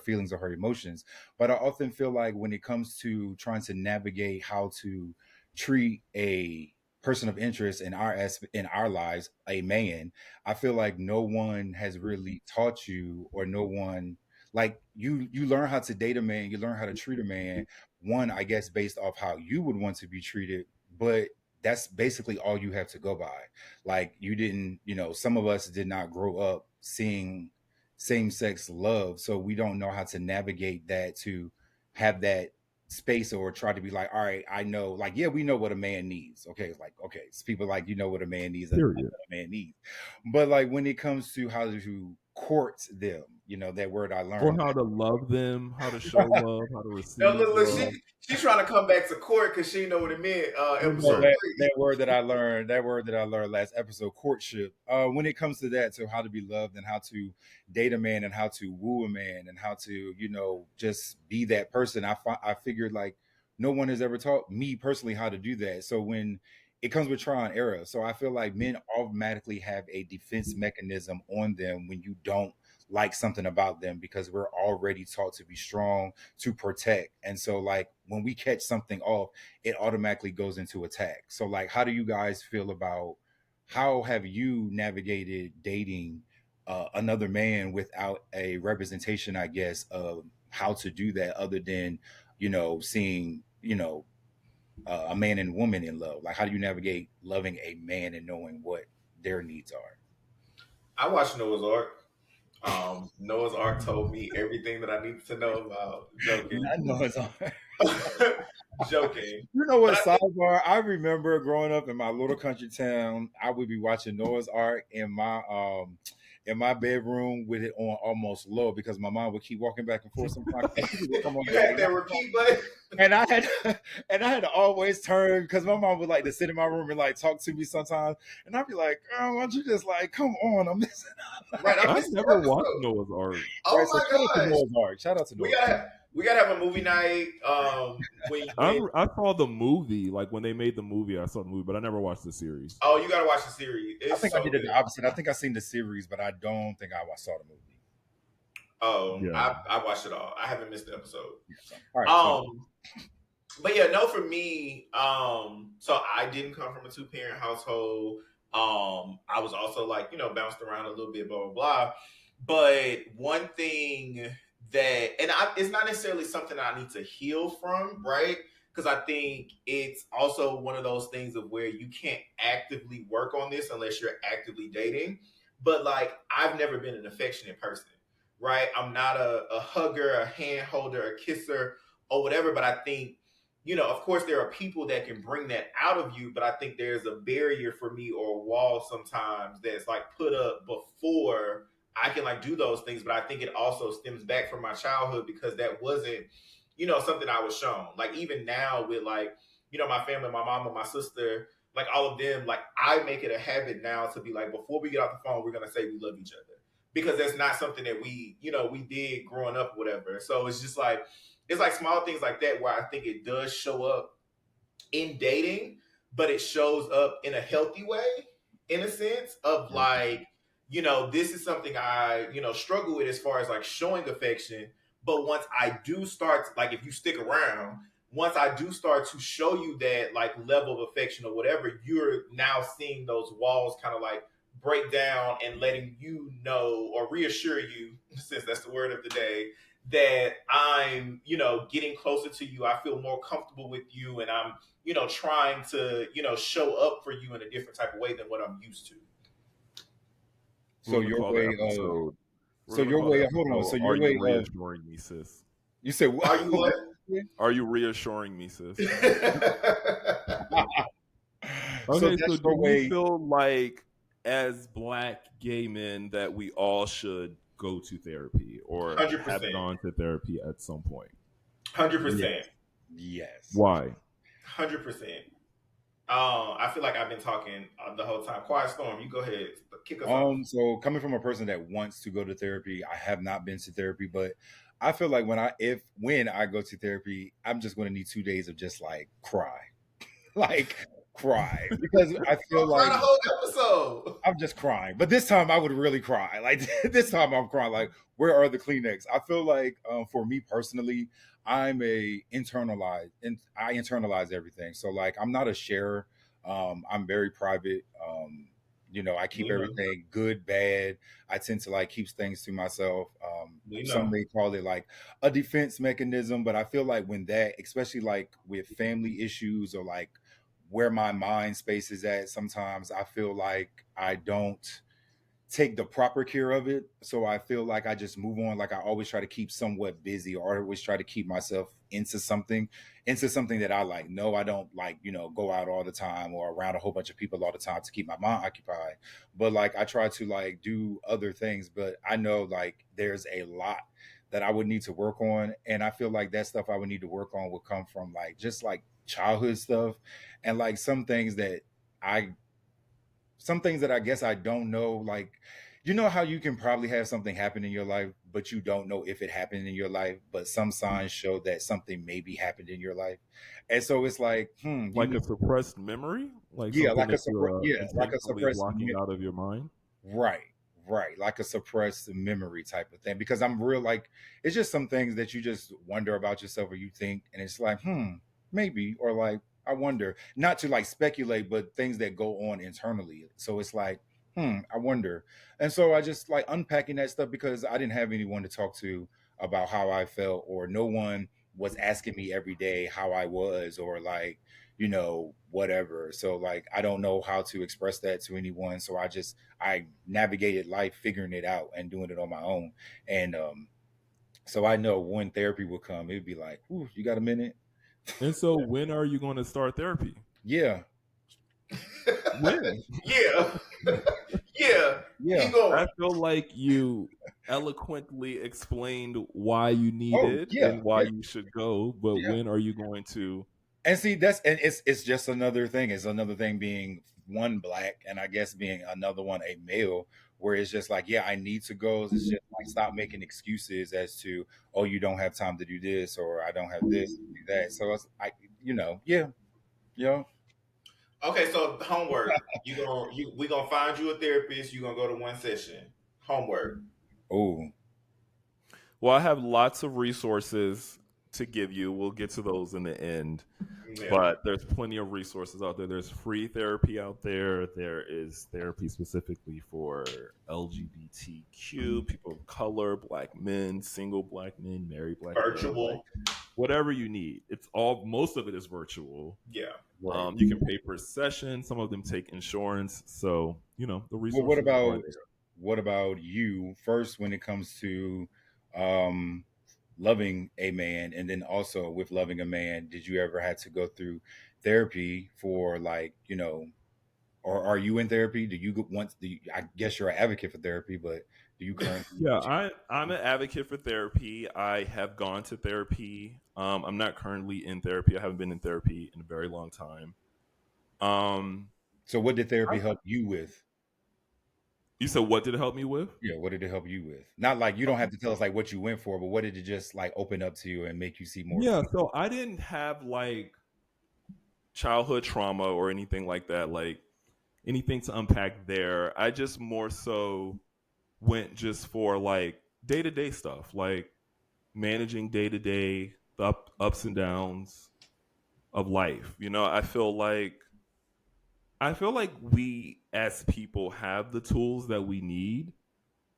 feelings or her emotions. But I often feel like when it comes to trying to navigate how to treat a person of interest in our lives, a man, I feel like no one has really taught you, or no one, like you learn how to date a man, you learn how to treat a man, one, I guess, based off how you would want to be treated, but that's basically all you have to go by. Like you didn't, some of us did not grow up seeing same sex love, so we don't know how to navigate that, to have that space, or try to be like, all right, I know, like, yeah, we know what a man needs. Okay, it's like, okay, it's people like, what a man needs, and Period. what a man needs. But like when it comes to how to court them, that word I Or learned. how to love them, how to show love, how to No, receive look, love. she's trying to come back to court because she know what it meant. No, Episode Right. that 3. word that I learned last episode, courtship. When it comes to that, to how to be loved, and how to date a man, and how to woo a man, and how to just be that person, I figured like no one has ever taught me personally how to do that. So when it comes with trial and error, so I feel like men automatically have a defense mechanism on them when you don't like something about them, because we're already taught to be strong, to protect. And so like when we catch something off, it automatically goes into attack. So like how do you guys feel about, how have you navigated dating another man without a representation, I guess, of how to do that, other than seeing, a man and woman in love. Like, how do you navigate loving a man and knowing what their needs are? I watched Noah's Ark. Noah's Ark told me everything that I needed to know about. Joking. I know it's on. Joking. You know what, But I think sidebar? I remember growing up in my little country town, I would be watching Noah's Ark in my bedroom with it on almost low because my mom would keep walking back and forth sometimes. People would come on you and had like, that repeat button. and I had and I had to always turn because my mom would like to sit in my room and like talk to me sometimes, and I'd be like, "Oh, why don't you just like come on? I'm missing." Right, I I've missed the never watched episode. Noah's Ark. Right, Oh so my shout out to gosh. Noah's Ark. Shout out to We Noah's Ark. gotta have a movie night. When I saw the movie, like when they made the movie, I saw the movie, but I never watched the series. oh, you gotta watch the series. I It's think I so did it good. the opposite. I think I seen the series, but I don't think I saw the movie. Oh, Yeah. I watched it all. I haven't missed the episode. Yeah, so, all right, so But yeah, no, for me, so I didn't come from a two-parent household. I was also like, bounced around a little bit, blah, blah, blah. But one thing it's not necessarily something I need to heal from, right? Because I think it's also one of those things of where you can't actively work on this unless you're actively dating. But like, I've never been an affectionate person, right? I'm not a hugger, a hand holder, a kisser, or whatever. But I think, of course, there are people that can bring that out of you, but I think there's a barrier for me or a wall sometimes that's like put up before I can like do those things. But I think it also stems back from my childhood because that wasn't, something I was shown. Like even now with like, my family, my mom and my sister, like all of them, like I make it a habit now to be like, before we get off the phone, we're gonna say we love each other. Because that's not something that we did growing up, whatever. So it's like small things like that where I think it does show up in dating, but it shows up in a healthy way, in a sense of like, this is something I, struggle with as far as like showing affection. But once I do start, like, if you stick around, once I do start to show you that like level of affection or whatever, you're now seeing those walls kind of like break down and letting you know or reassure you, since that's the word of the day, that I'm, getting closer to you. I feel more comfortable with you and I'm, trying to, show up for you in a different type of way than what I'm used to. We're so gonna your call the way of episode. We're so gonna your call the way of hold on. episode, So "Are your you way of reassuring me, sis? you said what? Are you what? Are you reassuring me, sis?" So Okay, so that's do your we way. feel like as Black gay men that we all should go to therapy or Hundred have percent. gone to therapy at some point? 100%. Yes. Why? 100%. I feel like I've been talking the whole time. Quiet Storm, you go ahead, kick us off. So coming from a person that wants to go to therapy, I have not been to therapy, but I feel like when I go to therapy, I'm just going to need 2 days of just like cry, like cry, because I feel I'll cry like the whole episode. I'm just crying. But this time I would really cry. Like this time I'm crying. Like, where are the Kleenex? I feel like for me personally, I internalize everything. So like I'm not a sharer. I'm very private. I keep We know. everything good, bad. I tend to like keep things to myself. We Some know. may call it like a defense mechanism, but I feel like when that, especially like with family issues or like where my mind space is at, sometimes I feel like I don't take the proper care of it. So I feel like I just move on. Like I always try to keep somewhat busy or I always try to keep myself into something that I like. No, I don't like, go out all the time or around a whole bunch of people all the time to keep my mind occupied. But like I try to like do other things, but I know like there's a lot that I would need to work on. And I feel like that stuff I would need to work on would come from like just like childhood stuff and like I some things that I guess I don't know. Like, you know how you can probably have something happen in your life, but you don't know if it happened in your life, but some signs show that something maybe happened in your life. And so it's like, you Like need a suppressed memory? Like yeah, something that you're like a intentionally suppressed blocking out of your mind? right, right, like a suppressed memory type of thing. Because I'm real like it's just some things that you just wonder about yourself or you think, and it's like, maybe, or like I wonder, not to like speculate, but things that go on internally. So it's like, I wonder. And so I just like unpacking that stuff because I didn't have anyone to talk to about how I felt or no one was asking me every day how I was, or like, whatever. So like I don't know how to express that to anyone. So I navigated life figuring it out and doing it on my own. And so I know when therapy would come, it'd be like, "Ooh, you got a minute?" And so, when are you going to start therapy? Yeah. When? Yeah. Yeah. Yeah. Keep going. I feel like you eloquently explained why you need Oh, it yeah. and why Yeah. you should go, but Yeah. when are you going to? And see, it's just another thing. It's another thing being one black, and I guess being another one a male, where it's just like, yeah, I need to go. It's just like stop making excuses as to, oh, you don't have time to do this, or I don't have this, do that. So yeah, yeah. Okay, so homework. We gonna find you a therapist. You gonna go to one session. Homework. Oh, Well, I have lots of resources to give you. We'll get to those in the end. Yeah. But there's plenty of resources out there. There's free therapy out there. There is therapy specifically for LGBTQ, people of color, black men, single black men, married black men, like Virtual. whatever you need. It's all, most of it is virtual. Yeah. right. You can pay per session. Some of them take insurance. So, the Well, what resources are about there. you first when it comes to um loving a man, and then also with loving a man, did you ever had to go through therapy for like, or are you in therapy? Do you want I guess you're an advocate for therapy, but do you currently Yeah, I'm an advocate for therapy. I have gone to therapy. I'm not currently in therapy. I haven't been in therapy in a very long time. Um, so what did therapy help you with? you said what did it help me with? Yeah, what did it help you with? Not like you don't have to tell us like what you went for, but what did it just like open up to you and make you see more? Yeah, so I didn't have like childhood trauma or anything like that, like anything to unpack there. I just more so went just for like day to day stuff, like managing day to day the ups and downs of life. I feel like we as people have the tools that we need,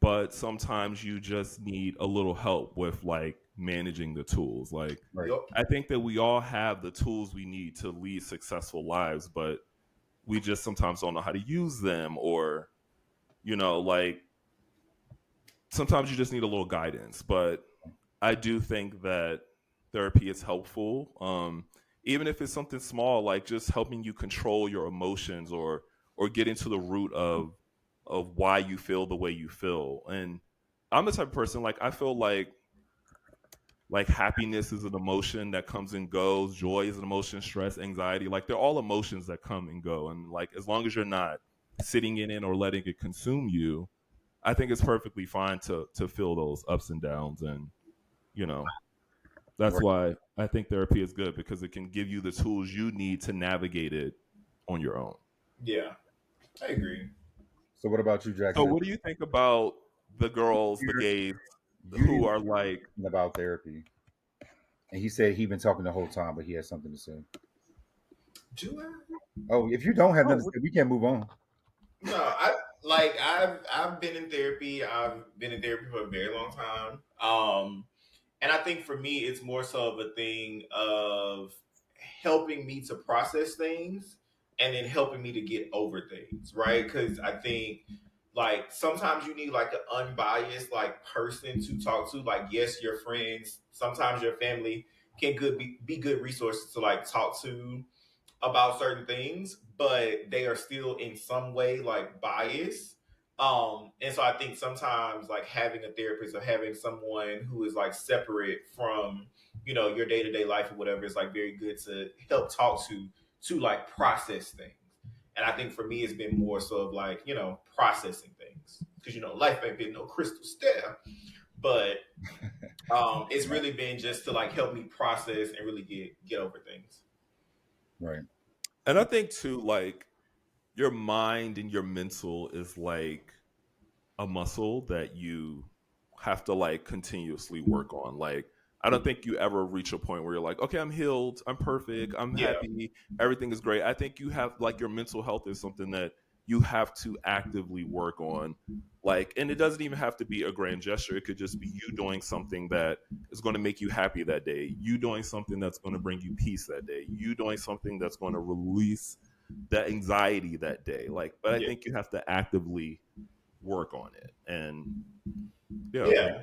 but sometimes you just need a little help with like managing the tools. Like Right. Yup. I think that we all have the tools we need to lead successful lives, but we just sometimes don't know how to use them, or like sometimes you just need a little guidance. But I do think that therapy is helpful. Even if it's something small, like just helping you control your emotions, or get into the root of why you feel the way you feel. And I'm the type of person, like I feel like happiness is an emotion that comes and goes, joy is an emotion, stress, anxiety, like they're all emotions that come and go. And like as long as you're not sitting in it or letting it consume you, I think it's perfectly fine to feel those ups and downs. And you know that's Right. why I think therapy is good, because it can give you the tools you need to navigate it on your own. Yeah. I agree. So what about you, So Jackson? what do you think about the girls, the You gays, you who didn't are say like, anything about therapy, and he said he'd been talking the whole time, but he has something to say. Do I? Oh, if you don't have nothing to oh, say, we can move on. No, I've been in therapy. I've been in therapy for a very long time. And I think for me, it's more so of a thing of helping me to process things and then helping me to get over things, right? Because I think like sometimes you need like an unbiased like person to talk to. Like yes, your friends, sometimes your family can be good resources to like talk to about certain things, but they are still in some way like biased. And so I think sometimes like having a therapist or having someone who is like separate from, your day-to-day life or whatever is like very good to help talk to like process things. And I think for me it's been more so of like, processing things. Because life ain't been no crystal stair. But it's really been just to like help me process and really get over things. Right. and I think too, like your mind and your mental is like a muscle that you have to like continuously work on. Like I don't think you ever reach a point where you're like, okay, I'm healed, I'm perfect, I'm Yeah. happy, everything is great. I think you have like your mental health is something that you have to actively work on, like, and it doesn't even have to be a grand gesture. It could just be you doing something that is going to make you happy that day, you doing something that's going to bring you peace that day, you doing something that's going to release that anxiety that day. Like, but I Yeah. think you have to actively work on it. And yeah, Yeah. like,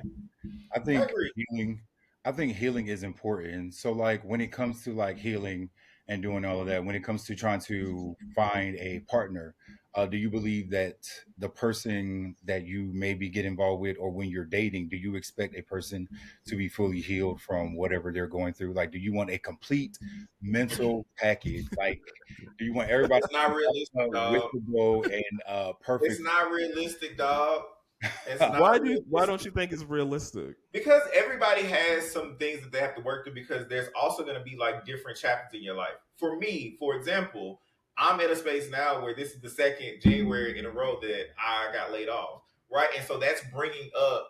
I I think agree. healing I think healing is important. So like when it comes to like healing and doing all of that, when it comes to trying to find a partner, do you believe that the person that you maybe get involved with or when you're dating, do you expect a person to be fully healed from whatever they're going through? Like do you want a complete mental package? Like do you want everybody It's not realistic, with dog. the bow and It's perfect? not realistic, dog. It's not why realistic. don't you think it's realistic? Because everybody has some things that they have to work through because there's also going to be like different chapters in your life. For me, for example, I'm in a space now where this is the second January in a row that I got laid off, right? And so that's bringing up,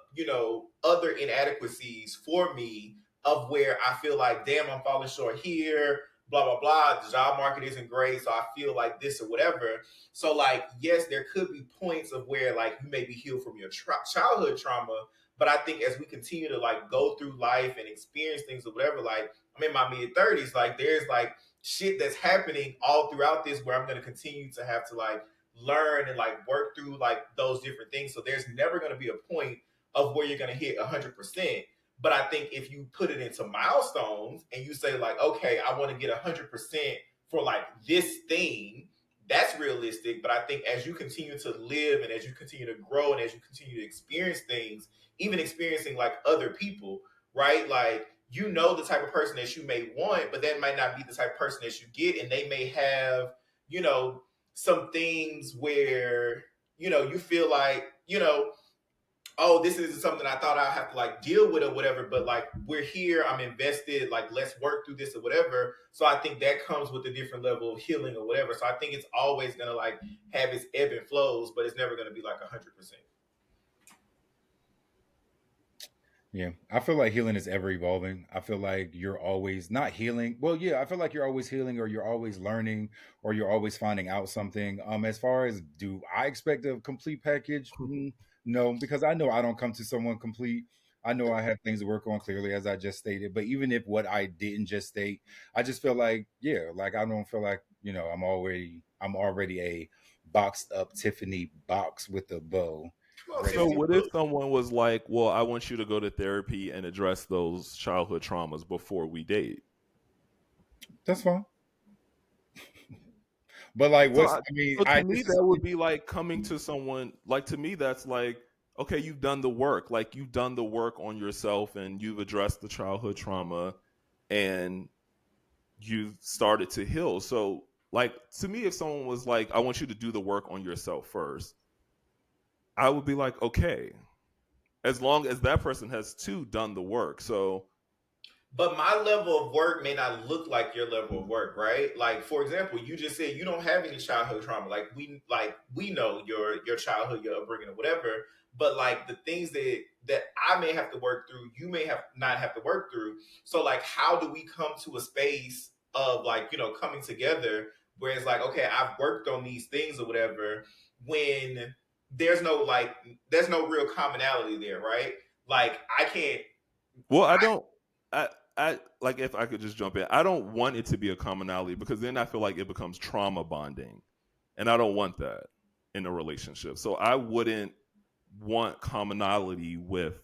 other inadequacies for me of where I feel like, damn, I'm falling short here, blah, blah, blah. The job market isn't great. So I feel like this or whatever. So, like, yes, there could be points of where, like, you may be healed from your childhood trauma, but I think as we continue to like go through life and experience things or whatever, like I'm in my mid 30s, like there's like shit that's happening all throughout this where I'm gonna continue to have to like learn and like work through like those different things. So there's never gonna be a point of where you're gonna hit 100%. But I think if you put it into milestones and you say like, okay, I want to get 100% for like this thing, that's realistic. But I think as you continue to live and as you continue to grow and as you continue to experience things, even experiencing like other people, right? Like, the type of person that you may want, but that might not be the type of person that you get. And they may have, you know, some things where, you feel like, oh, this isn't something I thought I'd have to like deal with or whatever, but like we're here, I'm invested, like let's work through this or whatever. So I think that comes with a different level of healing or whatever. So I think it's always gonna like have its ebb and flows, but it's never gonna be like 100%. Yeah, I feel like healing is ever evolving. I feel like you're always not healing. Well, yeah, I feel like you're always healing or you're always learning or you're always finding out something. As far as do I expect a complete package? No, because I know I don't come to someone complete. I know I have things to work on clearly as I just stated, but even if what I didn't just state, I just feel like yeah, like I don't feel like, I'm already a boxed up Tiffany box with a bow Well, ready So to Tiffany what if Blue. someone was like, well, I want you to go to therapy and address those childhood traumas before we date? That's fine. But like, So, what's? I mean, so to I me, this is that would be like coming to someone. Like, to me, that's like, okay, you've done the work. Like, you've done the work on yourself, and you've addressed the childhood trauma, and you've started to heal. So, like, to me, if someone was like, I want you to do the work on yourself first, I would be like, okay, as long as that person has too done the work. So, But my level of work may not look like your level of work, right? Like, for example, you just said you don't have any childhood trauma. Like we know your childhood, your upbringing, or whatever. But like the things that I may have to work through, you may have not have to work through. So like, how do we come to a space of like coming together where it's like, okay, I've worked on these things or whatever, when there's no like there's no real commonality there, right? Like I can't. well, I don't. I I like, if I could just jump in. I don't want it to be a commonality because then I feel like it becomes trauma bonding, and I don't want that in a relationship. So I wouldn't want commonality with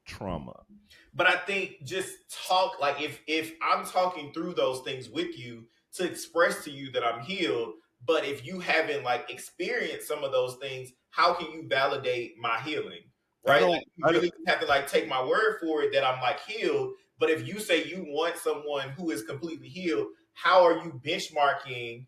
trauma. But I think just talk like if I'm talking through those things with you to express to you that I'm healed, but if you haven't like experienced some of those things, how can you validate my healing? I Right? Like don't. you I don't. really have to like take my word for it that I'm like healed. But if you say you want someone who is completely healed, how are you benchmarking,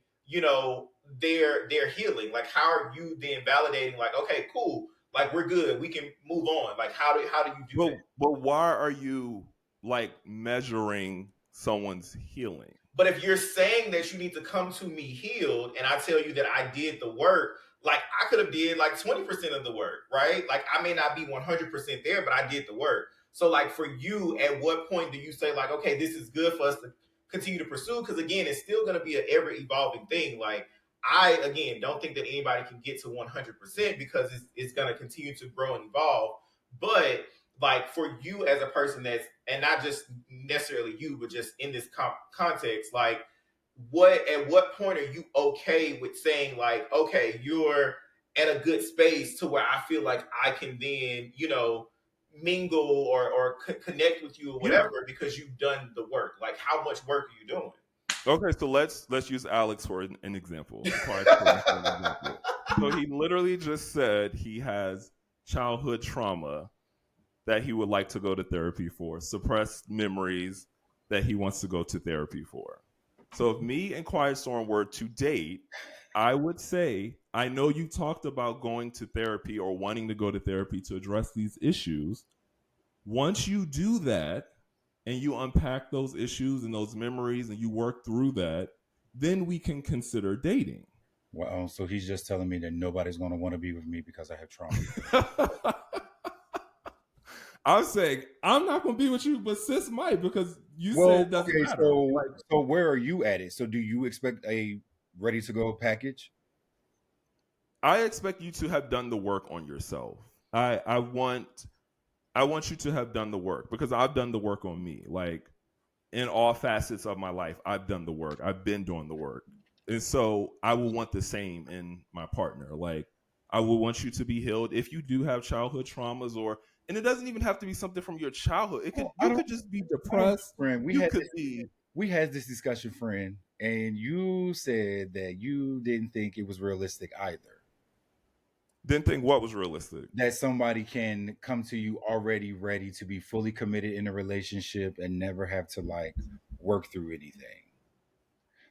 their healing? Like how are you then validating like, okay, cool, like we're good, we can move on. Like how do you do that? But why are you like measuring someone's healing? But if you're saying that you need to come to me healed, and I tell you that I did the work, like I could have did like 20% of the work, right? Like I may not be 100% there, but I did the work. So like for you, at what point do you say like, okay, this is good for us to continue to pursue? Because again, it's still going to be an ever evolving thing. Like I again don't think that anybody can get to 100% because it's going to continue to grow and evolve. But like for you as a person that's, and not just necessarily you, but just in this context, like at what point are you okay with saying like, okay, you're at a good space to where I feel like I can then, mingle or connect with you or Yeah. whatever because you've done the work. Like, how much work are you doing? Okay, so let's use Alex for an example. For an example. So he literally just said he has childhood trauma that he would like to go to therapy for, suppressed memories that he wants to go to therapy for. So if me and Quiet Storm were to date, I would say, I know you talked about going to therapy or wanting to go to therapy to address these issues. Once you do that and you unpack those issues and those memories and you work through that, then we can consider dating. Well, so he's just telling me that nobody's going to want to be with me because I have trauma. I'm saying I'm not going to be with you, but sis might because you said Well, it doesn't okay, matter. so where are you at it? So do you expect a ready to go package? I expect you to have done the work on yourself. I want you to have done the work because I've done the work on me. Like in all facets of my life, I've done the work. I've been doing the work. And so I will want the same in my partner. Like I will want you to be healed if you do have childhood traumas, or and it doesn't even have to be something from your childhood. It could Well, you could just be I don't, depressed. friend. You could be We had this discussion, friend, and you said that you didn't think it was realistic either. didn't think what was realistic. That somebody can come to you already ready to be fully committed in a relationship and never have to like work through anything.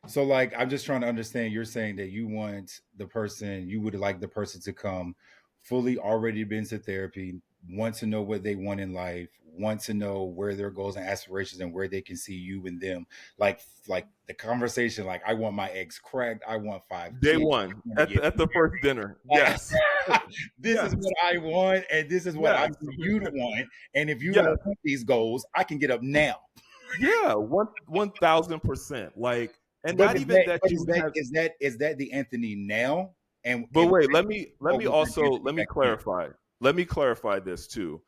So like I'm just trying to understand, you're saying that you would like the person to come fully already been to therapy, want to know what they want in life, want to know where their goals and aspirations and where they can see you and them. Like the conversation, like I want my eggs cracked, I want 5 kids, Day I one want to at get the first dinner. like, Yes. this is Yes. what I want, and this is what I Yes. need you to want. And if you don't Yes. want these goals, I can get up now. Yeah. 1,000%. Like, and But not even that but you have. is that the Anthony now? But And wait, let me was that also Anthony let me back then? clarify. Let me clarify this too.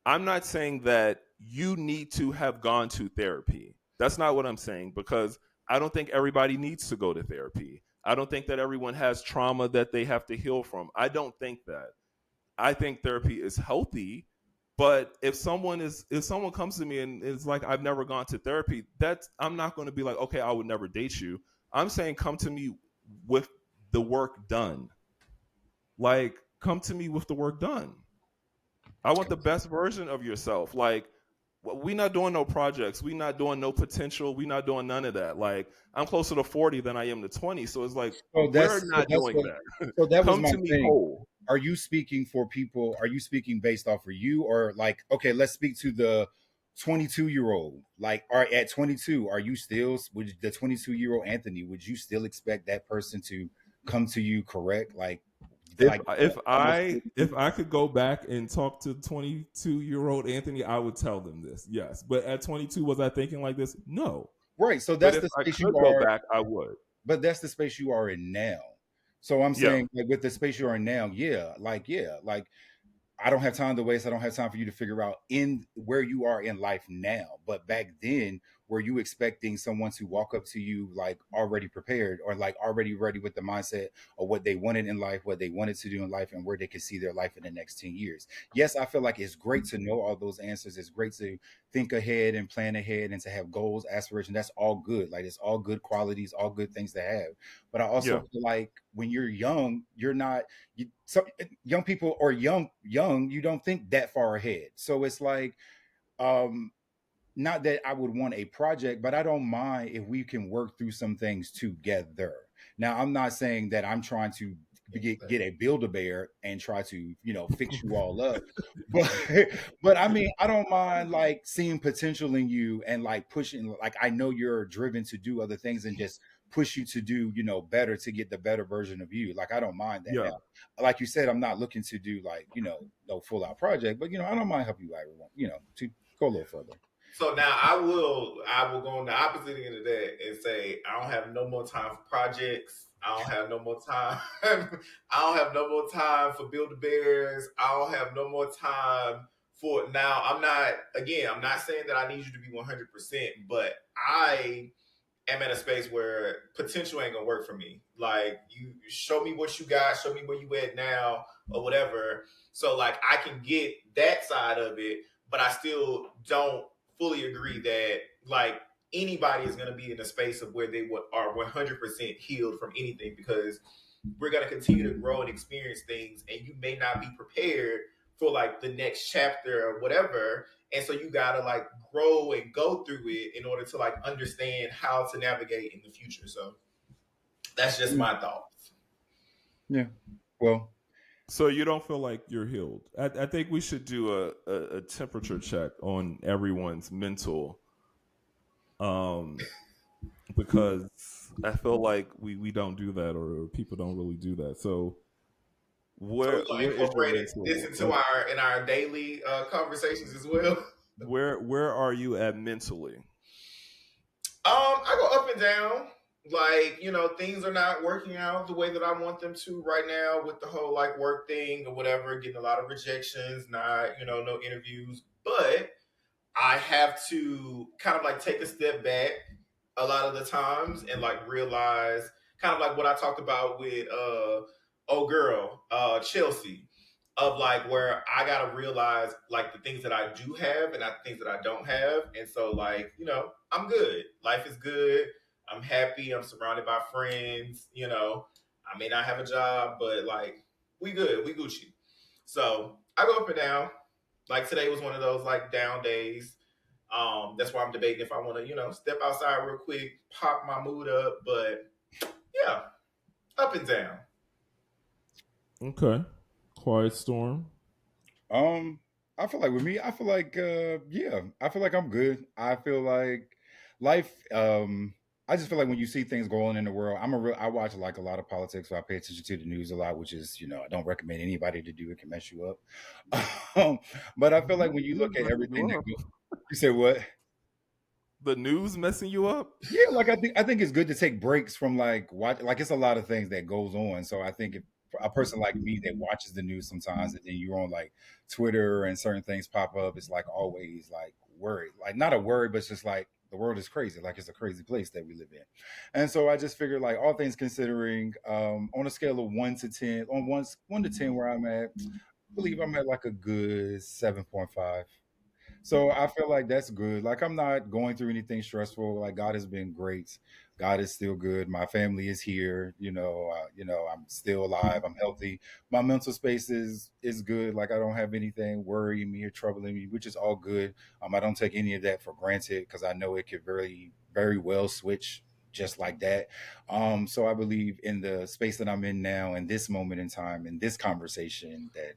I'm not saying that you need to have gone to therapy. That's not what I'm saying because I don't think everybody needs to go to therapy. I don't think that everyone has trauma that they have to heal from. I don't think that. I think therapy is healthy, but if someone comes to me and is like I've never gone to therapy, that's I'm not going to be like, okay, I would never date you. I'm saying come to me with the work done. Like come to me with the work done. I want the best version of yourself. Like we not doing no projects. We not doing no potential. We not doing none of that. Like I'm closer to 40 than I am to 20. So it's like we're not doing that. So that was Come my to me thing. whole. Are you speaking for people? Are you speaking based off of you, or like okay, let's speak to the 22-year-old. Like, are at 22, are you still would the 22-year-old Anthony? Would you still expect that person to come to you correct? If Like if almost I if I could go back and talk to 22-year-old Anthony, I would tell them this. Yes, but at 22, was I thinking like this? No. right. So But that's if the I space you could go are. back, I would. But that's the space you are in now. So I'm Yeah, saying, like with the space you are in now, like I don't have time to waste. I don't have time for you to figure out in where you are in life now. But back then, were you expecting someone to walk up to you like already prepared or like already ready with the mindset of what they wanted in life, what they wanted to do in life, and where they could see their life in the next 10 years? Yes, I feel like it's great to know all those answers. It's great to think ahead and plan ahead and to have goals, aspirations. That's all good. Like it's all good qualities, all good things to have. But I also yeah, feel like when you're young, you're not some young people or young you don't think that far ahead, so it's like um not that I would want a project, but I don't mind if we can work through some things together. Now I'm not saying that I'm trying to get a build a bear and try to fix you all up, but but I mean I don't mind like seeing potential in you and like pushing, like I know you're driven to do other things and just push you to do better to get the better version of you. Like I don't mind that. Now yeah. like you said, I'm not looking to do like no full out project, but I don't mind help you out to go a little further. So now I will go on the opposite end of that and say I don't have no more time for projects. I don't have no more time. I don't have no more time for Build a Bears. I don't have no more time for now. I'm not saying that I need you to be 100%, but I am at a space where potential ain't gonna work for me. Like you show me what you got, show me where you at now or whatever. So like I can get that side of it, but I still don't fully agree that like anybody is gonna be in a space of where they are 100% healed from anything because we're gonna continue to grow and experience things, and you may not be prepared for like the next chapter or whatever, and so you gotta like grow and go through it in order to like understand how to navigate in the future. So that's just my thoughts. Yeah. Well, So you don't feel like you're healed. I think we should do a temperature check on everyone's mental, um, because I feel like we don't do that, or people don't really do that. So So where we're gonna where is your incorporate this mental? into our daily conversations as well. Where are you at mentally? I go up and down. Like, things are not working out the way that I want them to right now with the whole like work thing or whatever, getting a lot of rejections, not, no interviews. But I have to kind of like take a step back a lot of the times and like realize kind of like what I talked about with oh girl, Chelsea, of like where I gotta realize like the things that I do have and the things that I don't have. And so like, I'm good. Life is good. I'm happy. I'm surrounded by friends, I may not have a job, but like we good. We Gucci. So I go up and down. Like today was one of those like down days. That's why I'm debating if I want to, step outside real quick, pop my mood up. But yeah, up and down. Okay, quiet storm. um, I feel like with me, I feel like yeah, I feel like I'm good. I feel like life. I just feel like when you see things going on in the world, I watch like a lot of politics, so I pay attention to the news a lot, which is I don't recommend anybody to do. It can mess you up. um, but I feel like when you look at Messing everything you that up. you say what? The news messing you up. Yeah, like I think it's good to take breaks from like watch like it's a lot of things that goes on. So I think if a person like me that watches the news sometimes and then you're on like Twitter and certain things pop up, it's like always like worried. Like not a worry, but it's just like the world is crazy. Like it's a crazy place that we live in. And so I just figured like all things considering, on a scale of 1 to 10, on 1 to 10 where I'm at, I believe I'm at like a good 7.5. So I feel like that's good. Like I'm not going through anything stressful. Like God has been great. God is still good. My family is here. I'm still alive. I'm healthy. My mental space is good. Like I don't have anything worrying me or troubling me, which is all good. I don't take any of that for granted because I know it could very very well switch just like that. So I believe in the space that I'm in now, in this moment in time, in this conversation, that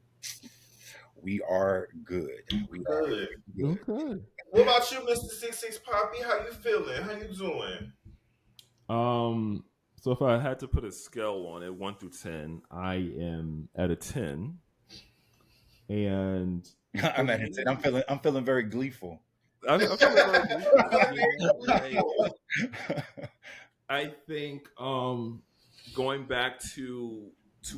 we are good. We are Good. good. Okay. What about you, Mr. 66 Poppy? How you feeling? How you doing? Um. So if I had to put a scale on it, 1 through 10, I am at a 10. And for I'm at it. me, I'm feeling very gleeful. I'm feeling very grateful. I think going back to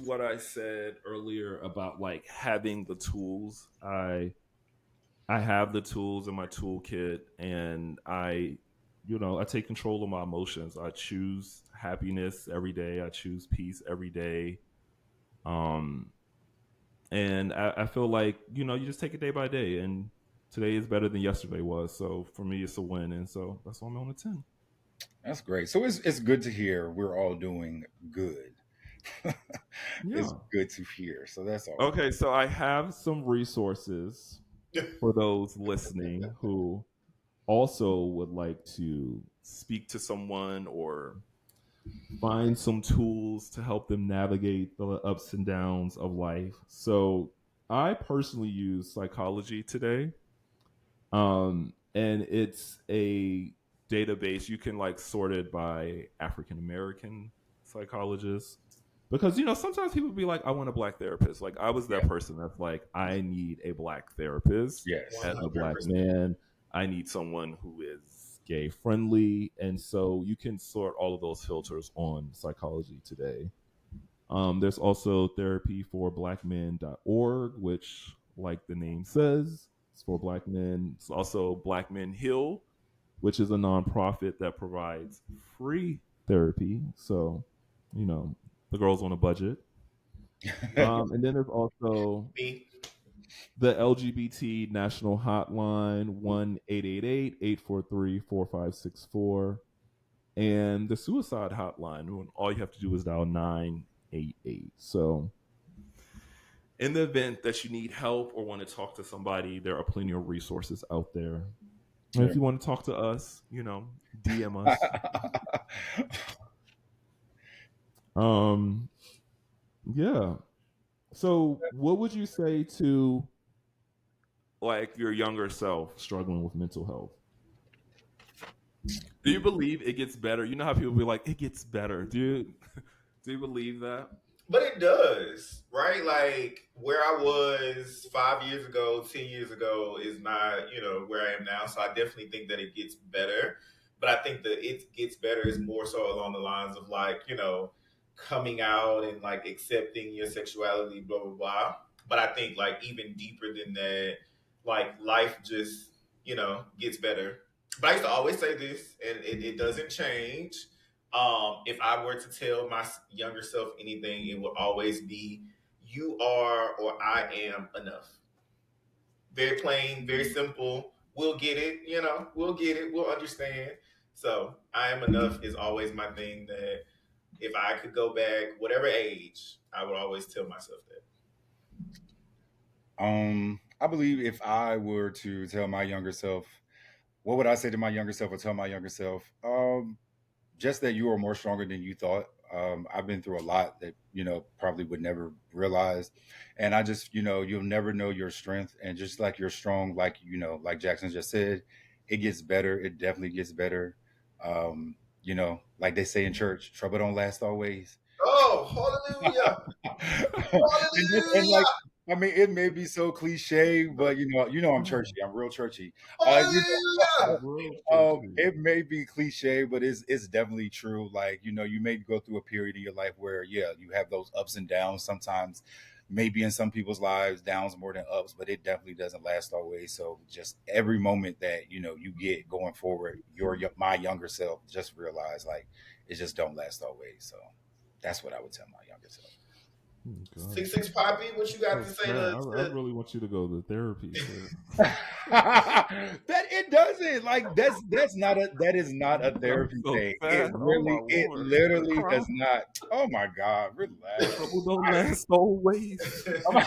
what I said earlier about like having the tools, I have the tools in my toolkit, and I take control of my emotions. I choose happiness every day. I choose peace every day. Um, and I feel like you just take it day by day, and today is better than yesterday was. So for me, it's a win, and so that's why I'm on a 10. That's great. So it's good to hear we're all doing good. It's Yeah. good to hear. So that's all. Okay, so I have some resources for those listening who also would like to speak to someone or find some tools to help them navigate the ups and downs of life. So I personally use psychology today. And it's a database. You can like sort it by African American psychologists. Because sometimes people be like, I want a black therapist. Like I was that Yeah. person that's like, I need a black therapist Yes. as a black 100%. man. I need someone who is gay friendly. And so you can sort all of those filters on Psychology Today. There's also therapy for blackmen.org, which, like the name says, is for black men. It's also Black Men Heal, which is a nonprofit that provides free therapy. So, the girl's on a budget. And then there's also Me. the LGBT National Hotline, 1-888-843-4564, and the Suicide Hotline, when all you have to do is dial 988. So, in the event that you need help or want to talk to somebody, there are plenty of resources out there. And if you want to talk to us, DM us. Yeah. So, what would you say to like your younger self struggling with mental health? Do you believe it gets better? You know how people be like, it gets better. Do you believe that? But it does, right? Like where I was 5 years ago, 10 years ago is not, where I am now. So I definitely think that it gets better. But I think that it gets better is more so along the lines of like, coming out and like accepting your sexuality, blah, blah, blah. But I think like even deeper than that, like life just, gets better. But I used to always say this, and it doesn't change. If I were to tell my younger self anything, it would always be, "You are or I am enough." Very plain, very simple. We'll get it. We'll get it. We'll understand. So, "I am enough" is always my thing. That if I could go back, whatever age, I would always tell myself that. I believe if I were to tell my younger self, what would I say to my younger self or tell my younger self? Just that you are more stronger than you thought. I've been through a lot that probably would never realize, and I just you'll never know your strength, and just like you're strong, like like Jackson just said, it gets better. It definitely gets better. Like they say in church, trouble don't last always. Oh, hallelujah! And Hallelujah! like I mean, it may be so cliche, but I'm churchy. I'm real churchy. Hallelujah! It may be cliche, but it's definitely true. Like you may go through a period in your life where you have those ups and downs. Sometimes, maybe in some people's lives, downs more than ups, but it definitely doesn't last always. So just every moment that you get going forward, my younger self, just realize like it just don't last always. So that's what I would tell my younger self. Oh, 6 Poppy, what you got to say man, to? I really want you to go to therapy. That it doesn't like that is not a therapy So thing. fast. Oh my It lord! literally does not. Oh my god, relax. Trouble don't last always. Oh my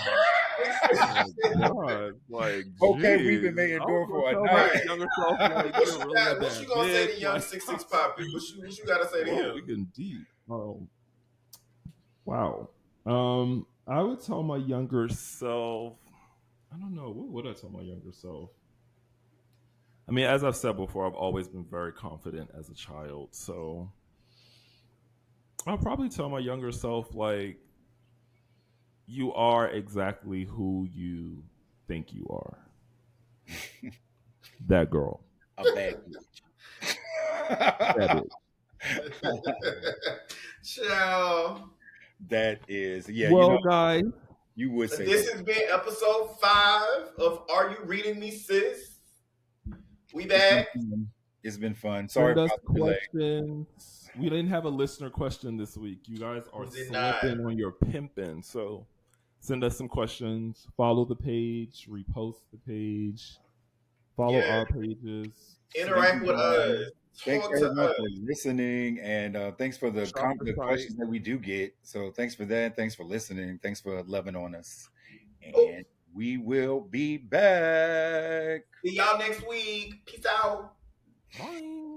god! Like, Okay, we've been jeez. made I was endure gonna for a tell my night. younger self like, you're really a What bad you gonna say to bitch. young Like, 6 Poppy? What you got to say to whoa, we him? getting deep. Wow. I would tell my younger self. I don't know. What would I tell my younger self? I mean, as I've said before, I've always been very confident as a child. So I'll probably tell my younger self, like, you are exactly who you think you are. That girl. A bad That bitch. Ciao. That is, Well, guys, you would say This that. has been episode 5 of Are You Reading Me, Sis? We It's been back. fun. It's been fun. Sorry send us about the delay. questions. We didn't have a listener question this week. You guys are We did not. slipping on your pimping. So send us some questions. Follow the page. Repost the page. Follow Yeah. our pages. Interact with us. Thanks Talk to everyone us. for listening, and thanks for the Shop the the site. questions that we do get. So thanks for that. Thanks for listening. Thanks for loving on us, Oh, and we will be back. see y'all next week. Peace out. Bye.